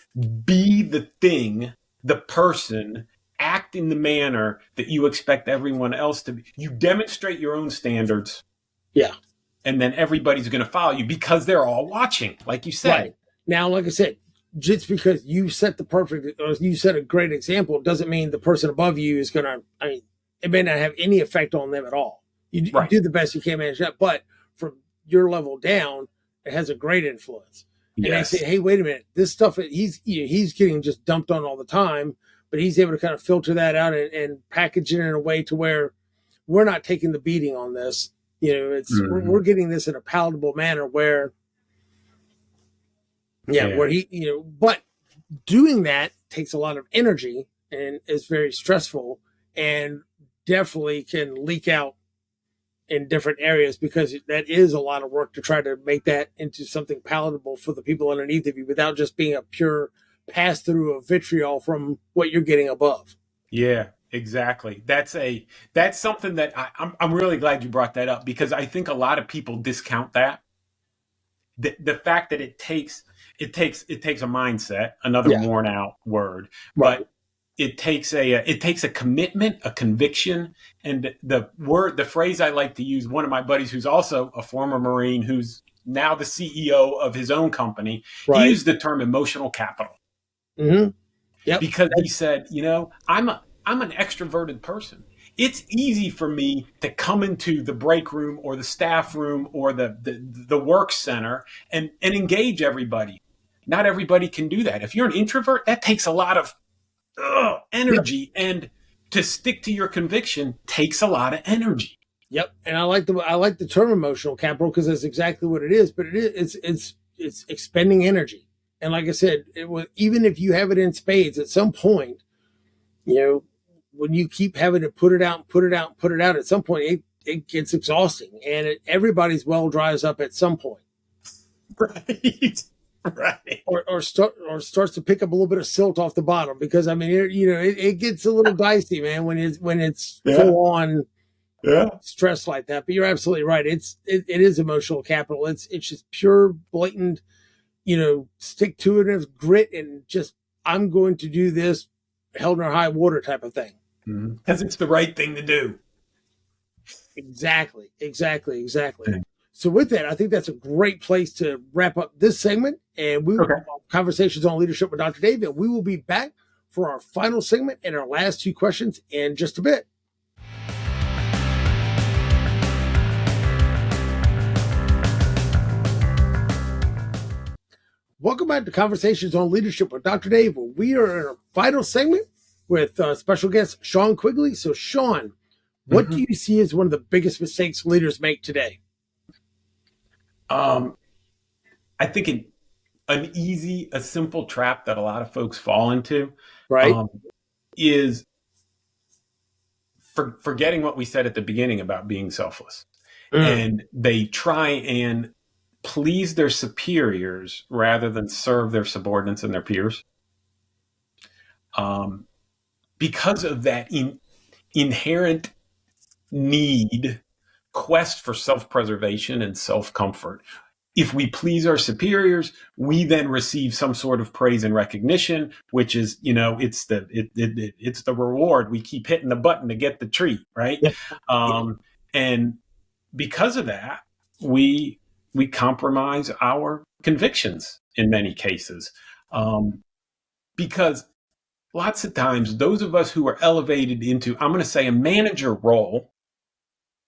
be the thing, the person, act in the manner that you expect everyone else to be. You demonstrate your own standards. Yeah. And then everybody's going to follow you because they're all watching, like you said. Right. Now, like I said, just because you set the perfect, or you set a great example, doesn't mean the person above you is going to, I mean, it may not have any effect on them at all. You do the best you can manage that, but from your level down, it has a great influence. And Yes. they say, hey, wait a minute, this stuff, he's getting just dumped on all the time, but he's able to kind of filter that out and package it in a way to where we're not taking the beating on this. It's we're getting this in a palatable manner where, where he, but doing that takes a lot of energy and is very stressful and definitely can leak out in different areas, because that is a lot of work to try to make that into something palatable for the people underneath of you without just being a pure pass through of vitriol from what you're getting above. Yeah, exactly. That's something that I'm really glad you brought that up, because I think a lot of people discount that. The fact that it takes a mindset, another worn out word, but it takes a commitment, a conviction, and the phrase I like to use, one of my buddies who's also a former Marine, who's now the CEO of his own company, he used the term emotional capital. Mm-hmm. Yep. Because he said, I'm an extroverted person. It's easy for me to come into the break room or the staff room or the work center and engage everybody. Not everybody can do that. If you're an introvert, that takes a lot of energy, and to stick to your conviction takes a lot of energy. Yep. And I like the term emotional capital, because that's exactly what it is. But it's expending energy. And like I said, even if you have it in spades, at some point, when you keep having to put it out, at some point it gets exhausting, and everybody's well dries up at some point. Right. Or starts to pick up a little bit of silt off the bottom, because I mean, it gets a little dicey, man, when it's full on stress like that. But you're absolutely right. It is emotional capital. It's just pure, blatant, stick to it, grit, and just, I'm going to do this, hell or high water type of thing. Because it's the right thing to do. Exactly. So with that, I think that's a great place to wrap up this segment. And we will have Conversations on Leadership with Dr. Dave. And we will be back for our final segment and our last two questions in just a bit. Welcome back to Conversations on Leadership with Dr. Dave, where we are in our final segment with special guest Sean Quigley. So, Sean, what do you see as one of the biggest mistakes leaders make today? I think a simple trap that a lot of folks fall into, is forgetting what we said at the beginning about being selfless. And they try and please their superiors rather than serve their subordinates and their peers. Because of that inherent quest for self-preservation and self-comfort. If we please our superiors, we then receive some sort of praise and recognition, which is, it's the reward. We keep hitting the button to get the treat, right? And because of that, we compromise our convictions in many cases, because lots of times those of us who are elevated into, I'm going to say, a manager role.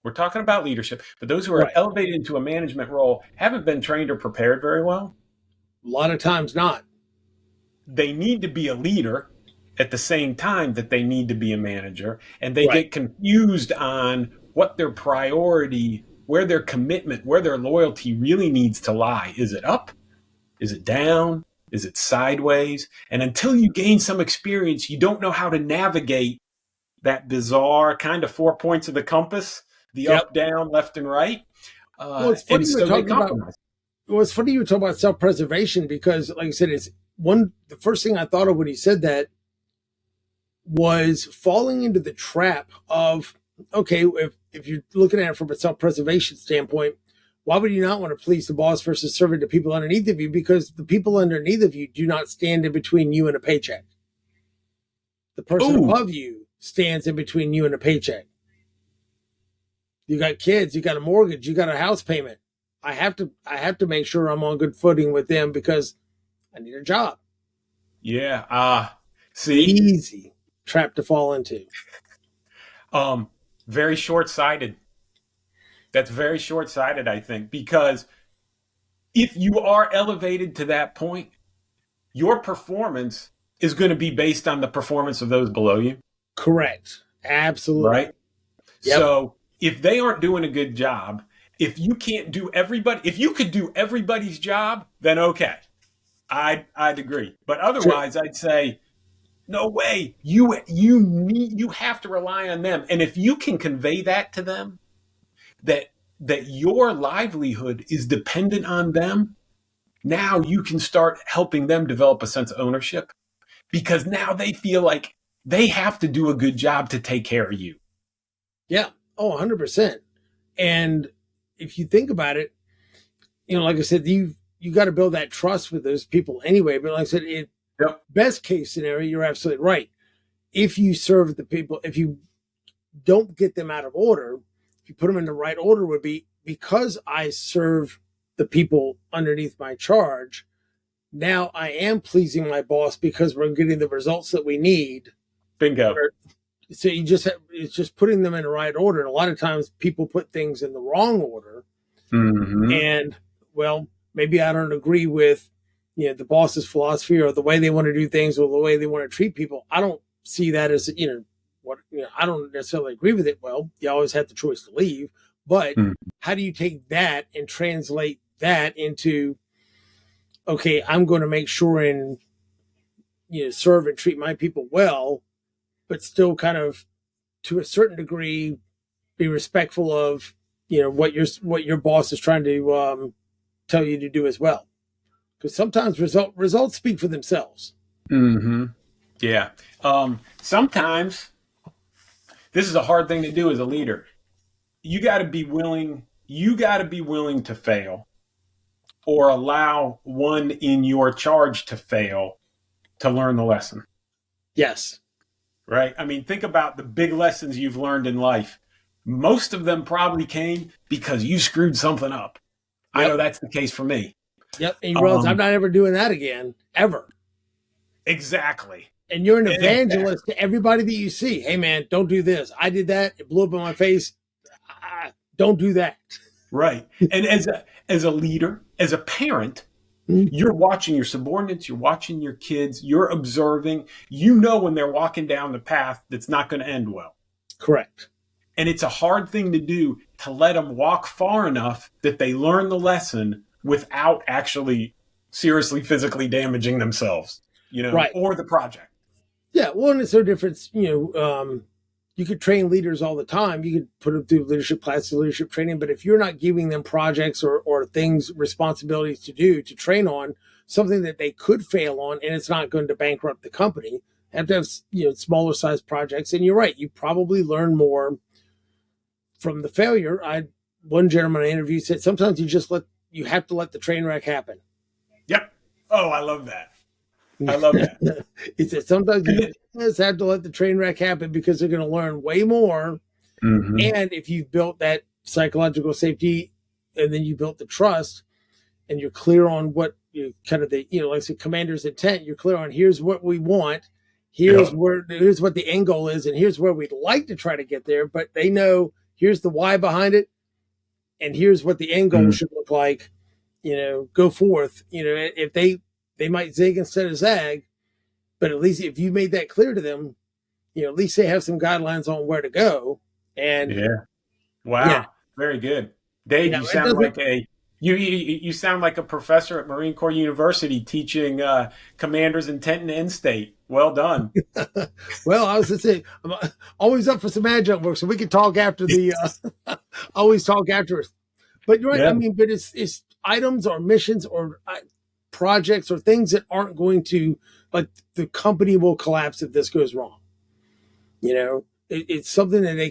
We're talking about leadership, but those who are elevated into a management role haven't been trained or prepared very well. A lot of times not. They need to be a leader at the same time that they need to be a manager, and they get confused on what their priority, where their commitment, where their loyalty really needs to lie. Is it up? Is it down? Is it sideways? And until you gain some experience, you don't know how to navigate that bizarre kind of 4 points of the compass. The up, down, left, and right. It's funny you were talking about self-preservation, because, like I said, the first thing I thought of when he said that was falling into the trap of, okay, if you're looking at it from a self-preservation standpoint, why would you not want to please the boss versus serving the people underneath of you? Because the people underneath of you do not stand in between you and a paycheck. The person above you stands in between you and a paycheck. You got kids, you got a mortgage, you got a house payment. I have to make sure I'm on good footing with them because I need a job. Yeah. See, easy trap to fall into. Very short-sighted. That's very short-sighted, I think, because if you are elevated to that point, your performance is going to be based on the performance of those below you. Correct. Absolutely. Right. Yep. So if they aren't doing a good job, if you can't do if you could do everybody's job, then okay, I'd agree. But otherwise, I'd say, no way. You have to rely on them. And if you can convey that to them, that your livelihood is dependent on them, now you can start helping them develop a sense of ownership, because now they feel like they have to do a good job to take care of you. Yeah. Oh, 100%. And if you think about it, like I said, you got to build that trust with those people anyway. But like I said, best case scenario, you're absolutely right. If you serve the people, if you don't get them out of order, if you put them in the right order, would be because I serve the people underneath my charge. Now I am pleasing my boss because we're getting the results that we need. Bingo. So it's just putting them in the right order. And a lot of times people put things in the wrong order. Mm-hmm. And well, maybe I don't agree with, the boss's philosophy or the way they want to do things or the way they want to treat people. I don't see that as, I don't necessarily agree with it. Well, you always have the choice to leave, but how do you take that and translate that into, okay, I'm going to make sure and, serve and treat my people well, but still kind of to a certain degree, be respectful of, what your boss is trying to tell you to do as well. Because sometimes results speak for themselves. Mm-hmm. Yeah. Sometimes this is a hard thing to do as a leader. You got to be willing to fail or allow one in your charge to fail to learn the lesson. Yes. Right? I mean, think about the big lessons you've learned in life. Most of them probably came because you screwed something up. Yep. I know that's the case for me. Yep. And you realize I'm not ever doing that again, ever. Exactly. And you're an evangelist to everybody that you see. Hey, man, don't do this. I did that. It blew up in my face. Don't do that. Right. And as a leader, as a parent, you're watching your subordinates, you're watching your kids, you're observing, when they're walking down the path that's not going to end well. Correct. And it's a hard thing to do, to let them walk far enough that they learn the lesson without actually seriously physically damaging themselves, right. Or the project. Yeah. Well, and it's no difference, you could train leaders all the time. You could put them through leadership classes, leadership training. But if you're not giving them projects or things, responsibilities to train on, something that they could fail on, and it's not going to bankrupt the company, have to have, smaller size projects. And you're right. You probably learn more from the failure. One gentleman I interviewed said, sometimes you have to let the train wreck happen. Yep. Oh, I love that. I love that. He said, sometimes you just have to let the train wreck happen because they're going to learn way more. Mm-hmm. And if you've built that psychological safety and then you built the trust and you're clear on what you kind of like I said, commander's intent, you're clear on here's what we want. Here's what the end goal is. And here's where we'd like to try to get there. But they know here's the why behind it. And here's what the end goal should look like, go forth, if they might zig instead of zag, but at least if you made that clear to them, at least they have some guidelines on where to go. And wow, very good, Dave. You sound like you sound like a professor at Marine Corps University teaching commanders intent and end state. Well done. Well, I was going to say, I'm always up for some adjunct work, so we can talk after the. Always talk after. But you're right. Yeah. I mean, but it's items or missions or projects or things that aren't going to, like, the company will collapse if this goes wrong. It's something that they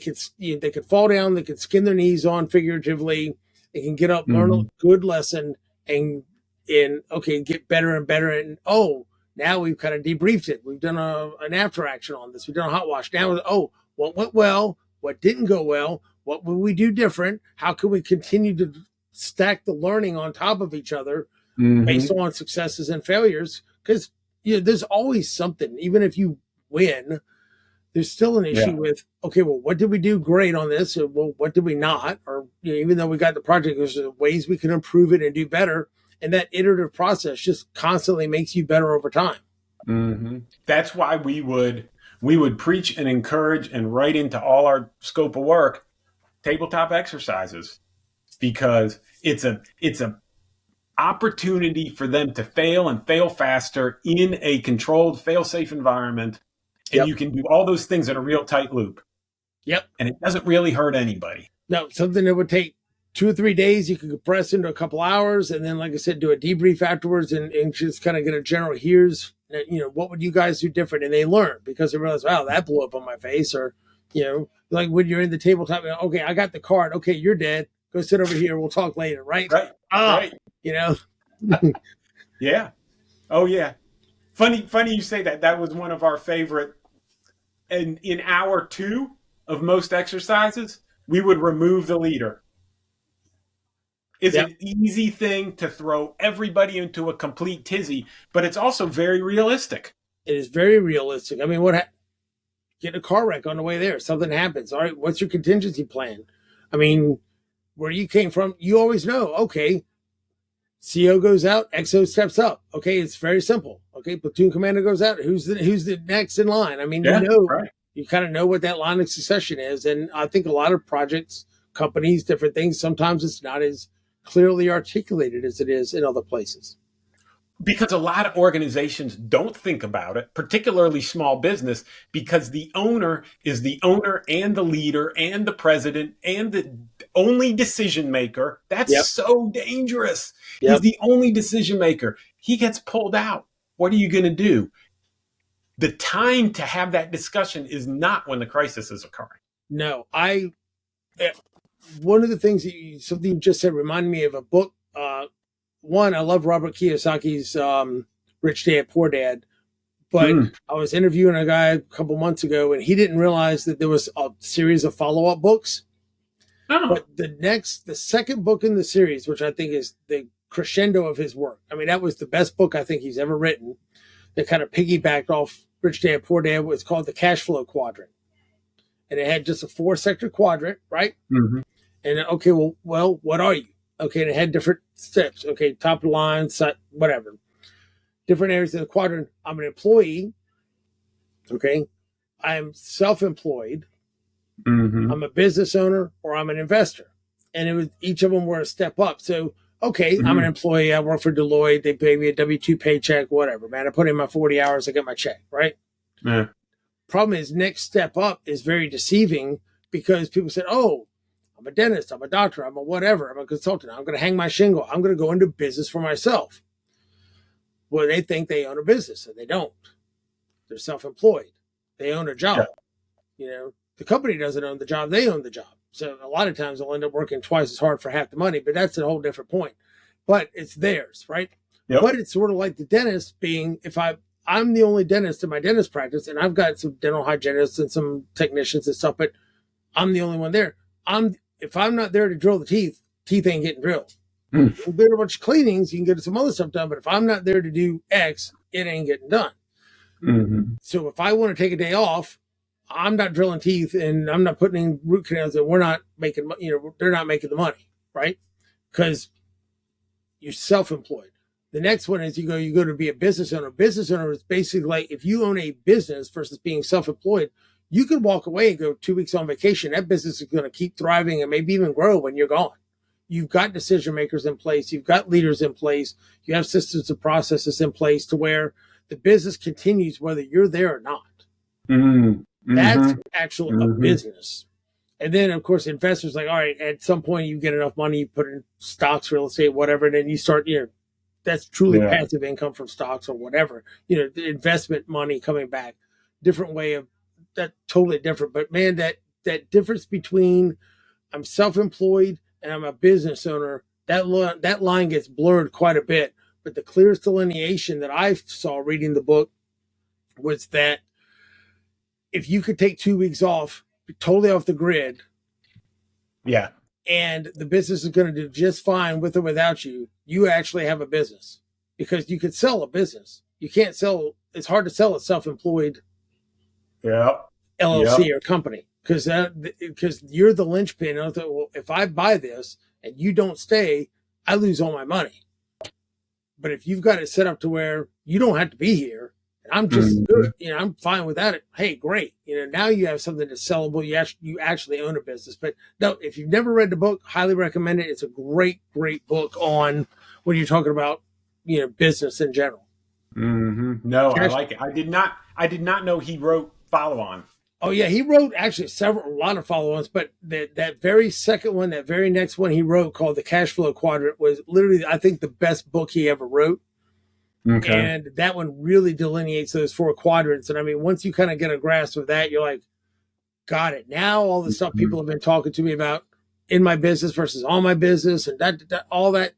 could fall down, they could skin their knees on figuratively, they can get up, learn a good lesson, and get better and better. And now we've kind of debriefed it. We've done an after action on this. We've done a hot wash. Now, what went well? What didn't go well? What will we do different? How can we continue to stack the learning on top of each other based on successes and failures? Because there's always something. Even if you win, there's still an issue with, what did we do great on this? Or, what did we not? Or even though we got the project, there's ways we can improve it and do better. And that iterative process just constantly makes you better over time. That's why we would preach and encourage and write into all our scope of work tabletop exercises, because it's a opportunity for them to fail and fail faster in a controlled, fail-safe environment. And you can do all those things in a real tight loop. And it doesn't really hurt anybody. No, something that would take 2 or 3 days, you can compress into a couple hours. And then, like I said, do a debrief afterwards and just kind of get a general, what would you guys do different? And they learn because they realize, wow, that blew up on my face. Or, like when you're in the tabletop, okay, I got the card. Okay, you're dead. Go sit over here. We'll talk later. Right. Right. Yeah. Oh, yeah. Funny you say that. That was one of our favorite. And in hour 2 of most exercises, we would remove the leader. It's an easy thing to throw everybody into a complete tizzy, but it's also very realistic. It is very realistic. I mean, get a car wreck on the way there. Something happens. All right, what's your contingency plan? I mean, where you came from, you always know, okay, CO goes out, XO steps up. Okay, it's very simple. Okay, platoon commander goes out. Who's the next in line? I mean, you kind of know what that line of succession is. And I think a lot of projects, companies, different things, sometimes it's not as clearly articulated as it is in other places. Because a lot of organizations don't think about it, particularly small business, because the owner is the owner and the leader and the president and the only decision maker. That's so dangerous. He's the only decision maker. He gets pulled out. What are you going to do? The time to have that discussion is not when the crisis is occurring. No, one of the things something you just said reminded me of a book. One, I love Robert Kiyosaki's Rich Dad, Poor Dad. But I was interviewing a guy a couple months ago, and he didn't realize that there was a series of follow-up books. But the second book in the series, which I think is the crescendo of his work. I mean, that was the best book I think he's ever written. That kind of piggybacked off Rich Dad, Poor Dad. It's called The Cash Flow Quadrant. And it had just a 4-sector quadrant, right? And okay, well, what are you? Okay, and it had different steps. Okay, top line, side, whatever. Different areas of the quadrant. I'm an employee. Okay, I'm self-employed. I'm a business owner, or I'm an investor. And each of them were a step up. So, okay, I'm an employee. I work for Deloitte. They pay me a W-2 paycheck, whatever, man. I put in my 40 hours. I get my check, right? Yeah. Problem is, next step up is very deceiving because people said, oh, I'm a dentist, I'm a doctor, I'm a whatever, I'm a consultant, I'm going to hang my shingle, I'm going to go into business for myself. Well, they think they own a business, and they don't. They're self-employed. They own a job. The company doesn't own the job, they own the job. So a lot of times they'll end up working twice as hard for half the money, but that's a whole different point. But it's theirs, right? But it's sort of like the dentist being, if I'm the only dentist in my dentist practice, and I've got some dental hygienists and some technicians and stuff, but I'm the only one there. If I'm not there to drill the teeth ain't getting drilled. We'll do a bunch of cleanings, you can get some other stuff done, but if I'm not there to do X, it ain't getting done. So if I want to take a day off, I'm not drilling teeth and I'm not putting in root canals, and we're not making, they're not making the money, right? Because you're self-employed. The next one is you go to be a business owner. Business owner is basically like, if you own a business versus being self-employed, you could walk away and go 2 weeks on vacation. That business is going to keep thriving and maybe even grow when you're gone. You've got decision makers in place. You've got leaders in place. You have systems and processes in place to where the business continues whether you're there or not. That's actual a business. And then, of course, investors like, all right, at some point you get enough money, you put in stocks, real estate, whatever, and then you start, that's truly passive income from stocks or whatever. The investment money coming back, different way of that totally different. But man, that difference between I'm self-employed and I'm a business owner, that line gets blurred quite a bit. But the clearest delineation that I saw reading the book was that if you could take 2 weeks off, totally off the grid, yeah, and the business is going to do just fine with or without you, you actually have a business, because you could sell a business. You can't sell. It's hard to sell a self-employed LLC or company, because you're the linchpin. I thought, well, if I buy this and you don't stay, I lose all my money. But if you've got it set up to where you don't have to be here, and I'm just good, I'm fine without it. Hey, great. Now you have something that's sellable. You actually own a business. But no, if you've never read the book, highly recommend it. It's a great, great book on when you're talking about, business in general. No, I like it. I did not know he wrote follow-on. Oh yeah, he wrote actually a lot of follow-ons, but that very second one, that very next one he wrote, called The Cash Flow Quadrant, was literally, I think, the best book he ever wrote. Okay. And that one really delineates those 4 quadrants. And I mean, once you kind of get a grasp of that, you're like, got it. Now all the stuff people have been talking to me about in my business versus on my business, and that all that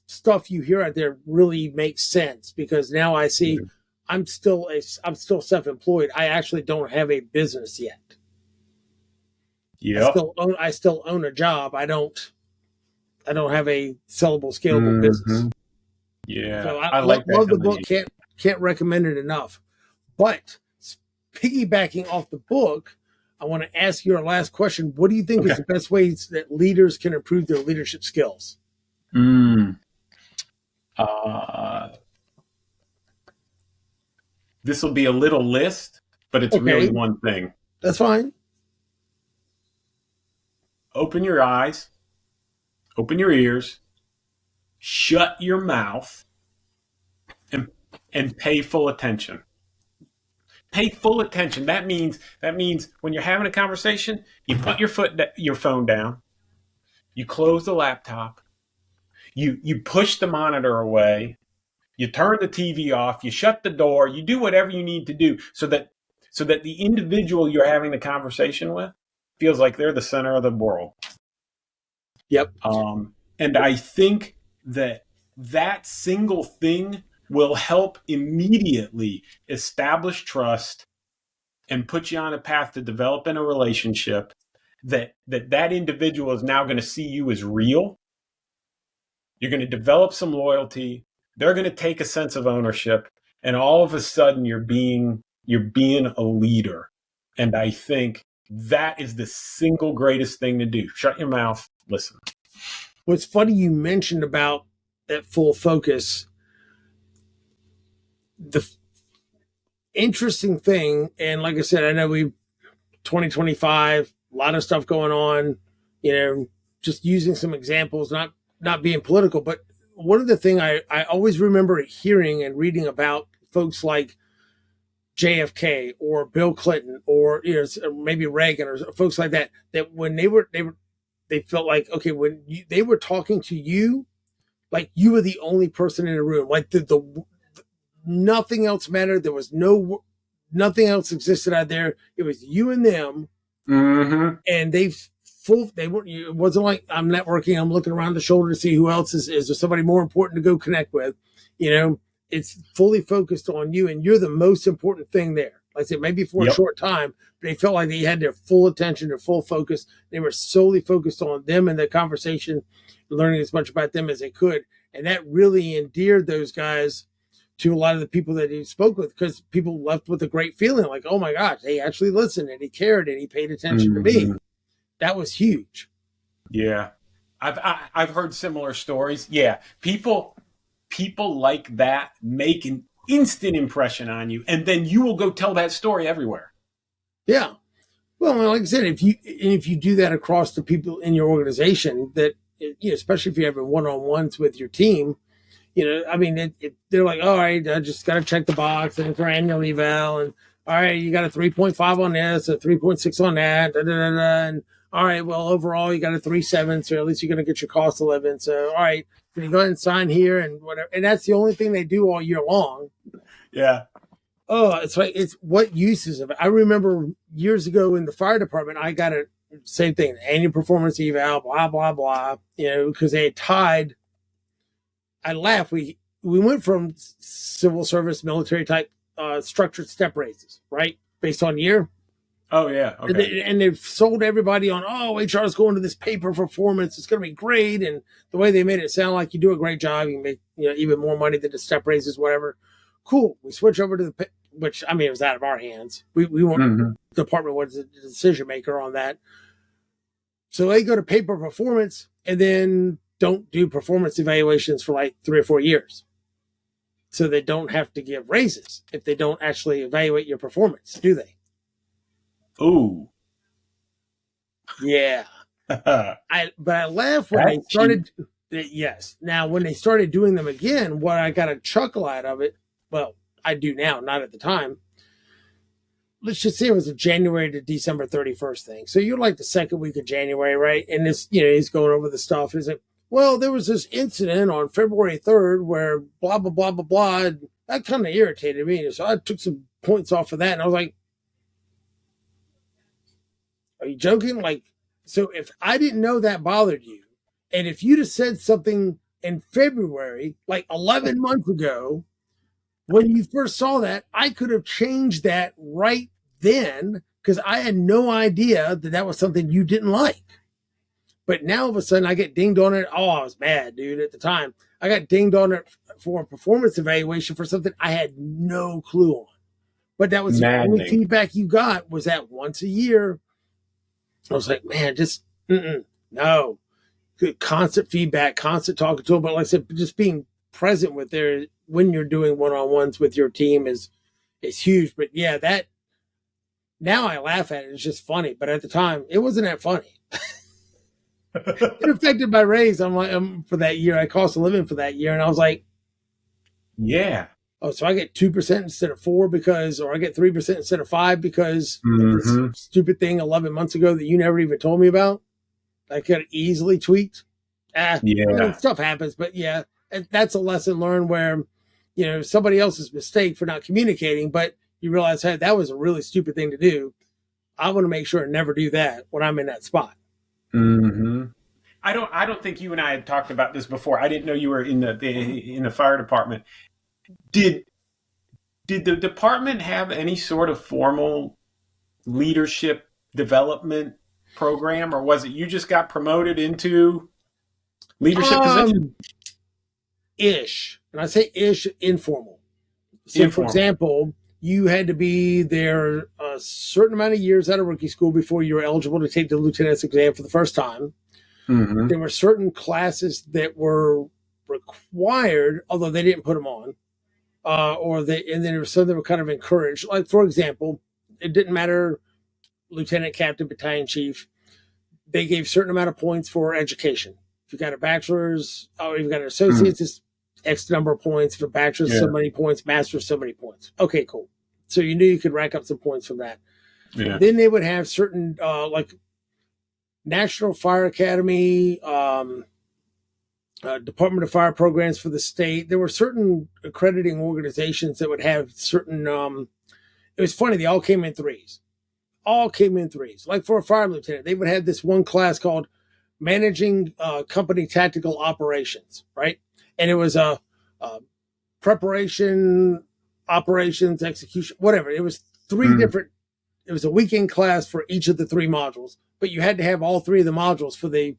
stuff you hear out there really makes sense, because now I see I'm still self-employed. I actually don't have a business yet. Yeah, I still own a job. I don't have a sellable, scalable business. Yeah, so I love the book. Can't recommend it enough. But piggybacking off the book, I want to ask you our last question. What do you think is the best ways that leaders can improve their leadership skills? This will be a little list, but it's really one thing. That's fine. Open your eyes, open your ears, shut your mouth, and pay full attention. Pay full attention. That means when you're having a conversation, you put your phone down, you close the laptop, you push the monitor away, you turn the TV off, you shut the door, you do whatever you need to do so that the individual you're having the conversation with feels like they're the center of the world. Yep. And I think that single thing will help immediately establish trust and put you on a path to develop in a relationship that individual is now going to see you as real. You're going to develop some loyalty. They're going to take a sense of ownership, and all of a sudden you're being a leader. And I think that is the single greatest thing to do. Shut your mouth, listen. What's funny you mentioned about that full focus. The interesting thing, and like I said, I know 2025, a lot of stuff going on, just using some examples, not being political, but one of the things I always remember hearing and reading about folks like JFK or Bill Clinton or maybe Reagan or folks like that when they felt like, okay, when they were talking to you, like you were the only person in the room, like the nothing else mattered. There was nothing else existed out there. It was you and them, and it wasn't like I'm networking, I'm looking around the shoulder to see who else is there somebody more important to go connect with. It's fully focused on you, and you're the most important thing there. Like I said, maybe for a short time, but they felt like they had their full attention, their full focus. They were solely focused on them and the conversation, learning as much about them as they could. And that really endeared those guys to a lot of the people that he spoke with, because people left with a great feeling like, oh my gosh, he actually listened and he cared and he paid attention to me. That was huge. Yeah. I've heard similar stories. Yeah. People like that make an instant impression on you, and then you will go tell that story everywhere. Yeah. Well, like I said, if you do that across the people in your organization, that, especially if you're having one-on-ones with your team, I mean, they're like, all right, I just got to check the box and it's our annual eval, and all right, you got a 3.5 on this, a 3.6 on that, and all right, well, overall you got a 3.7, so at least you're going to get your cost of living. So, all right, can you go ahead and sign here and whatever? And that's the only thing they do all year long. Yeah. Oh, it's like, it's what uses of it. I remember years ago in the fire department, I got a same thing, annual performance eval, blah, blah, blah, because they had tied. I laugh. We went from civil service, military type structured step raises, right? Based on year. Oh, yeah. Okay. And they've sold everybody on, oh, HR is going to this pay for performance. It's going to be great. And the way they made it sound like you do a great job, you make even more money than the step raises, whatever. Cool. We switch over to the, which, I mean, it was out of our hands. We weren't, the department was the decision maker on that. So they go to pay for performance and then don't do performance evaluations for like 3 or 4 years. So they don't have to give raises if they don't actually evaluate your performance, do they? Ooh. Yeah. But I laughed when they started. Yes. Now, when they started doing them again, what I got a chuckle out of it, well, I do now, not at the time. Let's just say it was a January to December 31st thing. So you're like the second week of January, right? And this, he's going over the stuff. He's like, well, there was this incident on February 3rd where blah, blah, blah, blah, blah. And that kind of irritated me. So I took some points off of that. And I was like, are you joking? Like, so if I didn't know that bothered you, and if you'd have said something in February, like 11 months ago, when you first saw that, I could have changed that right then because I had no idea that that was something you didn't like. But now all of a sudden I get dinged on it. Oh, I was mad, dude, at the time. I got dinged on it for a performance evaluation for something I had no clue on. But that was the only feedback you got was that once a year. I was like, man, just no. Constant feedback, constant talking to them. But like I said, just being present with their when you're doing one-on-ones with your team is huge. But yeah, that now I laugh at it. It's just funny. But at the time, it wasn't that funny. It affected my raise. I'm like, for that year, I cost a living for that year. And I was like, yeah. Oh, so I get 2% instead of 4 because, or I get 3% instead of 5 because of this stupid thing 11 months ago that you never even told me about. I could have easily tweaked. Stuff happens, but yeah, that's a lesson learned where, somebody else's mistake for not communicating, but you realize, hey, that was a really stupid thing to do. I want to make sure I never do that when I'm in that spot. Mm-hmm. I don't think you and I had talked about this before. I didn't know you were in the fire department. Did the department have any sort of formal leadership development program, or was it you just got promoted into leadership position? Ish. And I say ish, informal. So, for example, you had to be there a certain amount of years out of rookie school before you were eligible to take the lieutenant's exam for the first time. Mm-hmm. There were certain classes that were required, although they didn't put them on. And then there were some that were kind of encouraged. Like, for example, it didn't matter, lieutenant, captain, battalion chief. They gave a certain amount of points for education. If you got a bachelor's, or you've got an associate's, it's X number of points. For bachelor's, so many points. Master's, so many points. Okay, cool. So you knew you could rack up some points from that. Yeah. Then they would have certain, like National Fire Academy, Department of Fire programs for the state. There were certain accrediting organizations that would have certain, it was funny, they all came in threes. Like for a fire lieutenant, they would have this one class called Managing Company Tactical Operations, right? And it was a preparation, operations, execution, whatever. It was three different, it was a weekend class for each of the 3 modules, but you had to have all 3 of the modules for the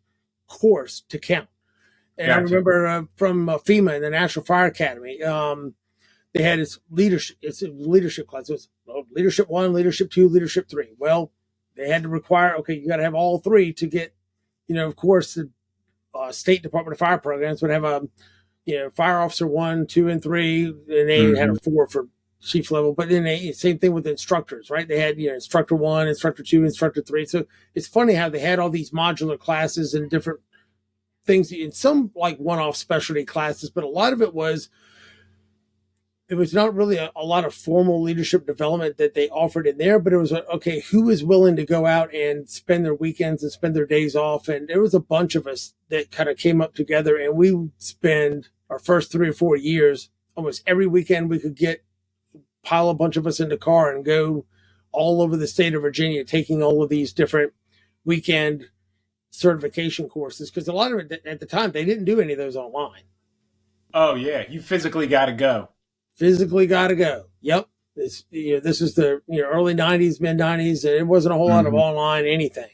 course to count. And gotcha. I remember from FEMA and the National Fire Academy, they had its leadership class. It was leadership 1, leadership 2, leadership 3. Well, they had to require, okay, you got to have all 3 to get, of course, the State Department of Fire programs would have a, fire officer 1, 2, and 3, and they had a 4 for chief level. But then same thing with instructors, right? They had, instructor 1, instructor 2, instructor 3. So it's funny how they had all these modular classes and different things in some like one-off specialty classes, but a lot of it was not really a lot of formal leadership development that they offered in there, but it was okay, who is willing to go out and spend their weekends and spend their days off? And there was a bunch of us that kind of came up together, and we would spend our first 3 or 4 years almost every weekend we could get pile a bunch of us in the car and go all over the state of Virginia, taking all of these different weekend certification courses. Because a lot of it at the time, they didn't do any of those online. Oh yeah, you physically got to go. Physically got to go. Yep. This is the early 90s, mid 90s, and it wasn't a whole lot of online anything.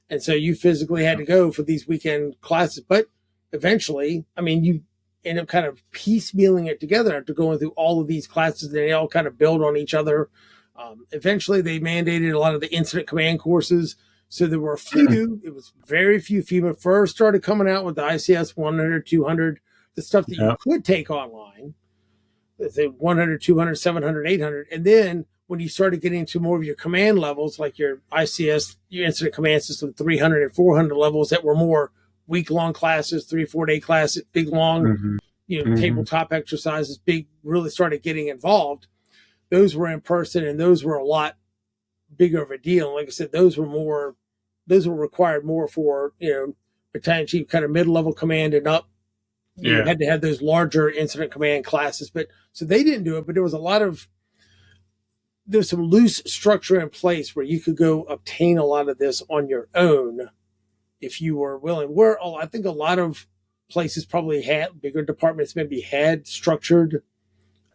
And so you physically had to go for these weekend classes. But eventually, I mean, you end up kind of piecemealing it together after going through all of these classes. And they all kind of build on each other. Eventually, they mandated a lot of the incident command courses. So there were a few. It was very few. FEMA first started coming out with the ICS 100, 200, the stuff that you could take online. The 100, 200, 700, 800. And then when you started getting into more of your command levels, like your ICS, your incident command system, 300 and 400 levels that were more week-long classes, 3-4 day classes, big, long, tabletop exercises, really started getting involved. Those were in person, and those were a lot bigger of a deal. And like I said, those were required more for, battalion chief kind of mid-level command and up. You had to have those larger incident command classes, but so they didn't do it, but there's some loose structure in place where you could go obtain a lot of this on your own if you were willing. Where I think a lot of places probably bigger departments maybe had structured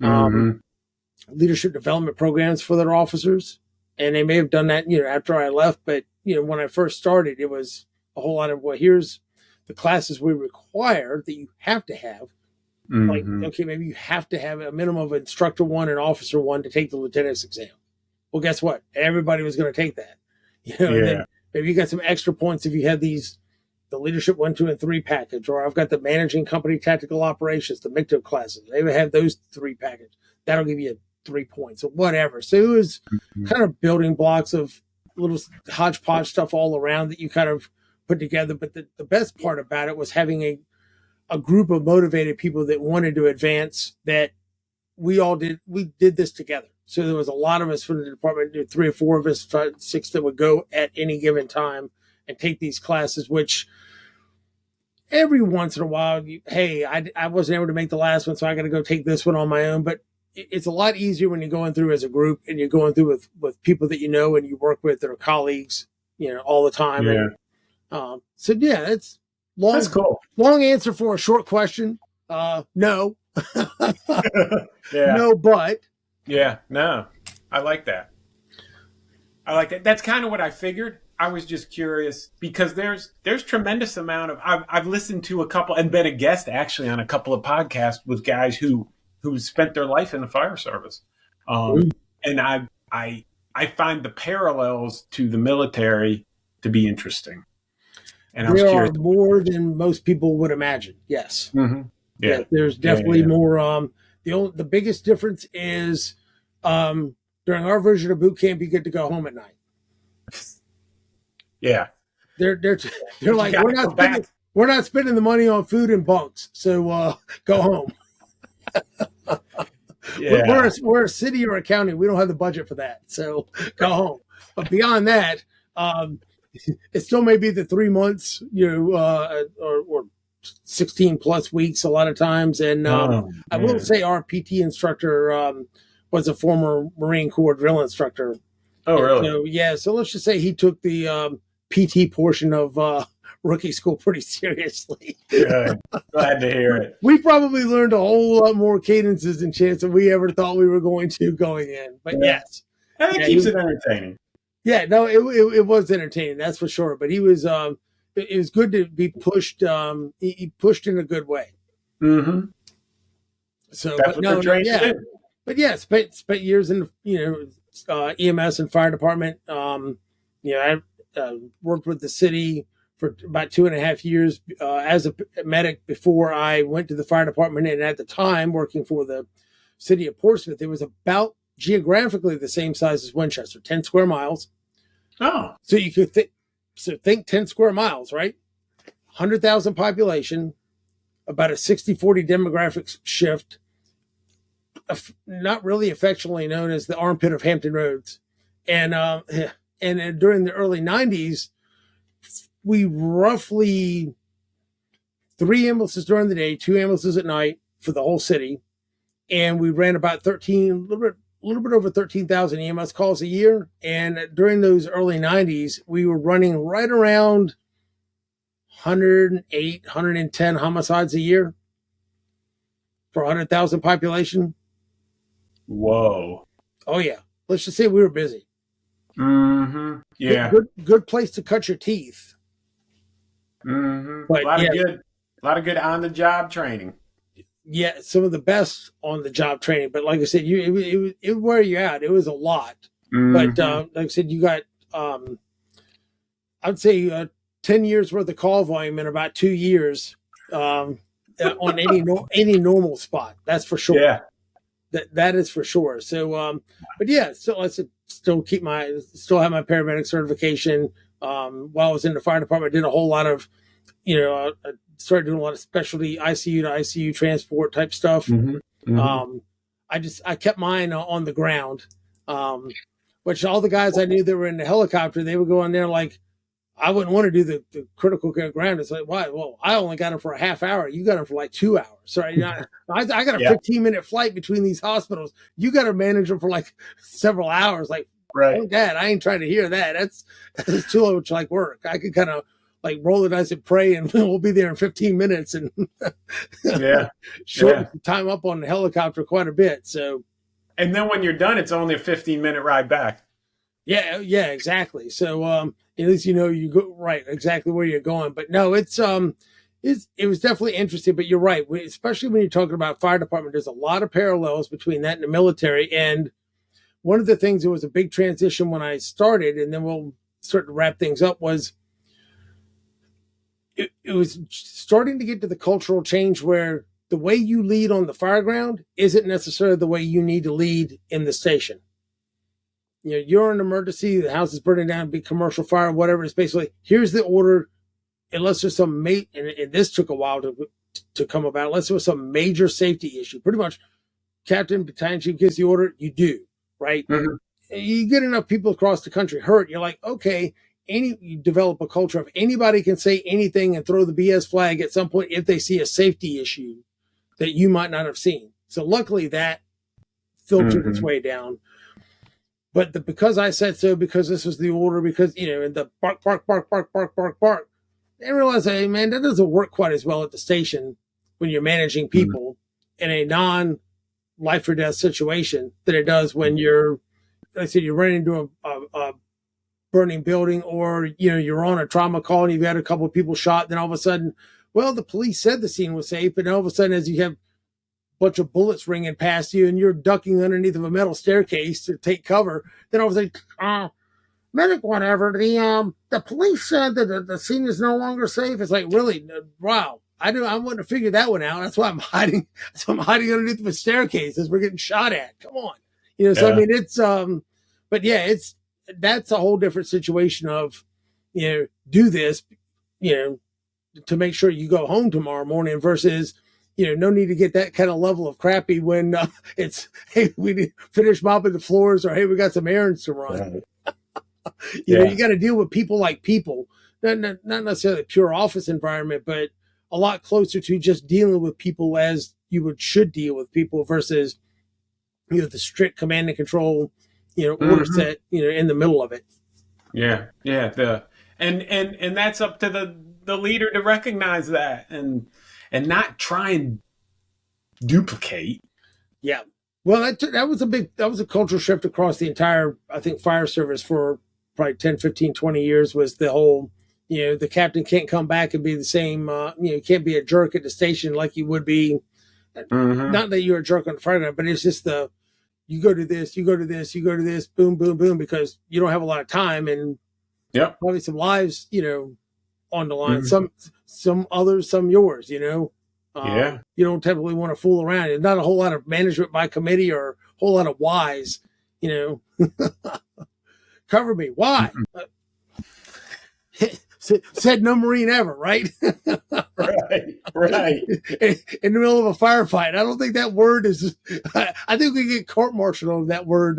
leadership development programs for their officers, and they may have done that, after I left. But, when I first started, it was a whole lot of, well, here's the classes we require that you have to have. Like, okay, maybe you have to have a minimum of instructor 1 and officer 1 to take the lieutenant's exam. Well, guess what? Everybody was going to take that. And then maybe you got some extra points if you had the leadership 1, 2, and 3 package, or I've got the managing company tactical operations, the MICTO classes. They would have those 3 package. That'll give you 3 points or whatever. So it was kind of building blocks of little hodgepodge stuff all around that you kind of put together. But the best part about it was having a group of motivated people that wanted to advance, that we did this together. So there was a lot of us from the department, 3 or 4 of us, 5, 6 that would go at any given time and take these classes, which every once in a while, I wasn't able to make the last one, so I got to go take this one on my own. But it's a lot easier when you're going through as a group and you're going through with people that and you work with that are colleagues, all the time. Yeah. And, it's long. That's cool. Long answer for a short question. No. No, but. Yeah, no. I like that. That's kind of what I figured. I was just curious because there's tremendous amount of, I've listened to a couple and been a guest actually on a couple of podcasts with guys who spent their life in the fire service. And I find the parallels to the military to be interesting. And there are more than most people would imagine. Yes. Yeah, there's definitely more. The biggest difference is during our version of boot camp, you get to go home at night. Yeah, they're like, we're not spending the money on food and bunks, so go home. We're a city or a county. We don't have the budget for that, so go home. But beyond that, it still may be the 3 months, or 16 plus weeks a lot of times. And I will say our PT instructor was a former Marine Corps drill instructor. Oh, really? So let's just say he took the PT portion of rookie school pretty seriously. Good. Glad to hear it. We probably learned a whole lot more cadences and chants than we ever thought we were going to going in. But yes. And it keeps it entertaining. Yeah, no, it was entertaining, that's for sure. But he was it was good to be pushed. He pushed in a good way. Mm-hmm. So, that's what they're trained to do. But yeah, spent years in EMS and fire department. I worked with the city for about 2.5 years as a medic before I went to the fire department. And at the time, working for the city of Portsmouth, it was about geographically the same size as Winchester, 10 square miles. Oh, so you could think 10 square miles, right? 100,000 population, about a 60-40 demographic shift, not really affectionately known as the armpit of Hampton Roads. And during the early 90s, we roughly 3 ambulances during the day, 2 ambulances at night for the whole city. And we ran about 13, a little bit little bit over 13,000 EMS calls a year. And during those early 90s, we were running right around 108, 110 homicides a year for 100,000 population. Whoa. Oh, yeah. Let's just say we were busy. Mm-hmm. Yeah. Good place to cut your teeth. Mm-hmm. But a lot of good on-the-job training. Yeah, some of the best on-the-job training. But like I said, it would wear you out. It was a lot. Mm-hmm. But like I said, you got, I'd say 10 years worth of call volume in about 2 years on any normal spot. That's for sure. Yeah. That is for sure. So, but yeah, so I still have my paramedic certification. While I was in the fire department, I did a whole lot of, I started doing a lot of specialty ICU to ICU transport type stuff. Mm-hmm. Mm-hmm. I kept mine on the ground, which all the guys I knew that were in the helicopter, they would go in there like, I wouldn't want to do the critical care ground. It's like, why? Well, I only got them for a half hour. You got them for like 2 hours. So I got a 15-minute flight between these hospitals. You got to manage them for like several hours. Like, right. Oh, Dad, I ain't trying to hear that. That's too much like work. I could kind of like roll the dice and pray, and we'll be there in 15 minutes and shorten the time up on the helicopter quite a bit. So, and then when you're done, it's only a 15-minute ride back. Yeah, exactly. So at least you go right exactly where you're going. But no, it was definitely interesting. But you're right, especially when you're talking about fire department. There's a lot of parallels between that and the military. And one of the things that was a big transition when I started, and then we'll start to wrap things up, was it was starting to get to the cultural change where the way you lead on the fire ground isn't necessarily the way you need to lead in the station. You're in an emergency, the house is burning down, big commercial fire, whatever. It's basically, here's the order. Unless there's some and this took a while to come about, unless there was some major safety issue. Pretty much, captain, battalion chief gives the order, you do, right? Mm-hmm. You get enough people across the country hurt, you're like, okay, you develop a culture of anybody can say anything and throw the BS flag at some point if they see a safety issue that you might not have seen. So luckily that filtered its way down. But because I said so, because this was the order, because, and the bark, bark, bark, bark, bark, bark, bark, they realized, hey, man, that doesn't work quite as well at the station when you're managing people in a non-life or death situation than it does when you're, like I said, you're running into a burning building, or, you're on a trauma call and you've had a couple of people shot. Then all of a sudden, well, the police said the scene was safe. And all of a sudden, as you have bunch of bullets ringing past you and you're ducking underneath of a metal staircase to take cover, then all of a sudden, medic, whatever, the police said that the scene is no longer safe. It's like, really? Wow. I want to figure that one out. That's why I'm hiding. Underneath of a staircase as we're getting shot at. Come on. So I mean, it's, but yeah, that's a whole different situation of, do this, to make sure you go home tomorrow morning versus, no need to get that kind of level of crappy when it's, hey, we need to finish mopping the floors, or hey, we got some errands to run. You got to deal with people like people, not necessarily a pure office environment, but a lot closer to just dealing with people as you should deal with people versus, the strict command and control, order set, in the middle of it. Yeah. And that's up to the leader to recognize that and not try and duplicate. Yeah. Well, that was a cultural shift across the entire, I think, fire service for probably 10, 15, 20 years, was the whole, the captain can't come back and be the same, can't be a jerk at the station like you would be. Not that you're a jerk on the fire ground, but it's just you go to this, you go to this, you go to this, boom, boom, boom, because you don't have a lot of time and probably some lives, on the line. Some others, some yours, You don't typically want to fool around. There's not a whole lot of management by committee or a whole lot of whys, Cover me. Why? Said no Marine ever, right? Right. In the middle of a firefight. I don't think that word is, I think we get court-martialed on that word,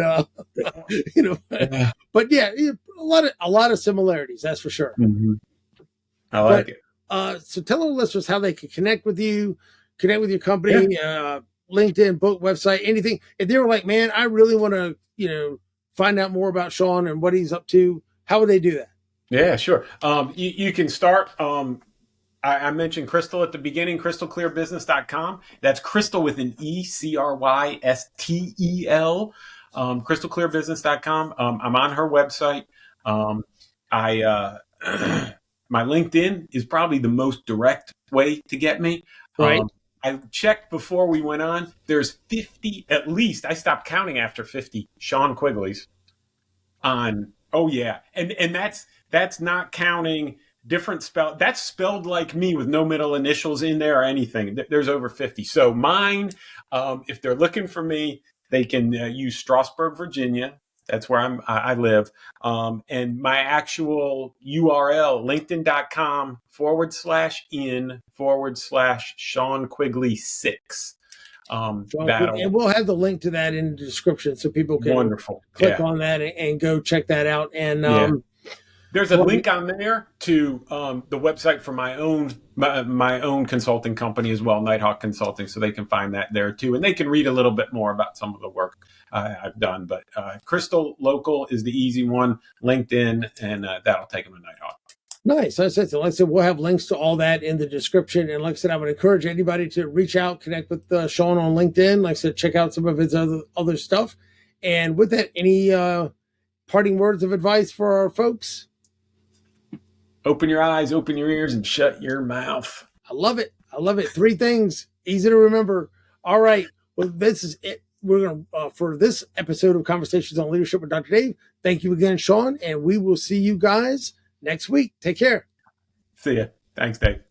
But yeah, a lot of similarities, that's for sure. I like it. So tell our listeners how they can connect with you, connect with your company, LinkedIn, book, website, anything. If they were like, man, I really want to, find out more about Sean and what he's up to, how would they do that? Yeah, sure. You can start. I mentioned Crystal at the beginning, crystalclearbusiness.com. That's Crystal with an E, CRYSTEL, crystalclearbusiness.com. I'm on her website. My LinkedIn is probably the most direct way to get me. Right. I checked before we went on. There's 50, at least. I stopped counting after 50 Sean Quigleys on. Oh yeah, and that's not counting different spell. That's spelled like me with no middle initials in there or anything. There's over 50. So mine, if they're looking for me, they can use Strasburg, Virginia. That's where I live. And my actual URL, linkedin.com/in/Sean Quigley 6. And we'll have the link to that in the description so people can click on that and go check that out. And there's a link on there to the website for my own consulting company as well, Nighthawk Consulting, so they can find that there too, and they can read a little bit more about some of the work I've done. But Crystal Local is the easy one, LinkedIn, and that'll take them to Nighthawk. Nice. Like I said, we'll have links to all that in the description. And like I said, I would encourage anybody to reach out, connect with Sean on LinkedIn. Like I said, check out some of his other stuff. And with that, any parting words of advice for our folks? Open your eyes, open your ears, and shut your mouth. I love it. 3 things, easy to remember. All right. Well, this is it. We're going to, for this episode of Conversations on Leadership with Dr. Dave, thank you again, Sean, and we will see you guys next week. Take care. See ya. Thanks, Dave.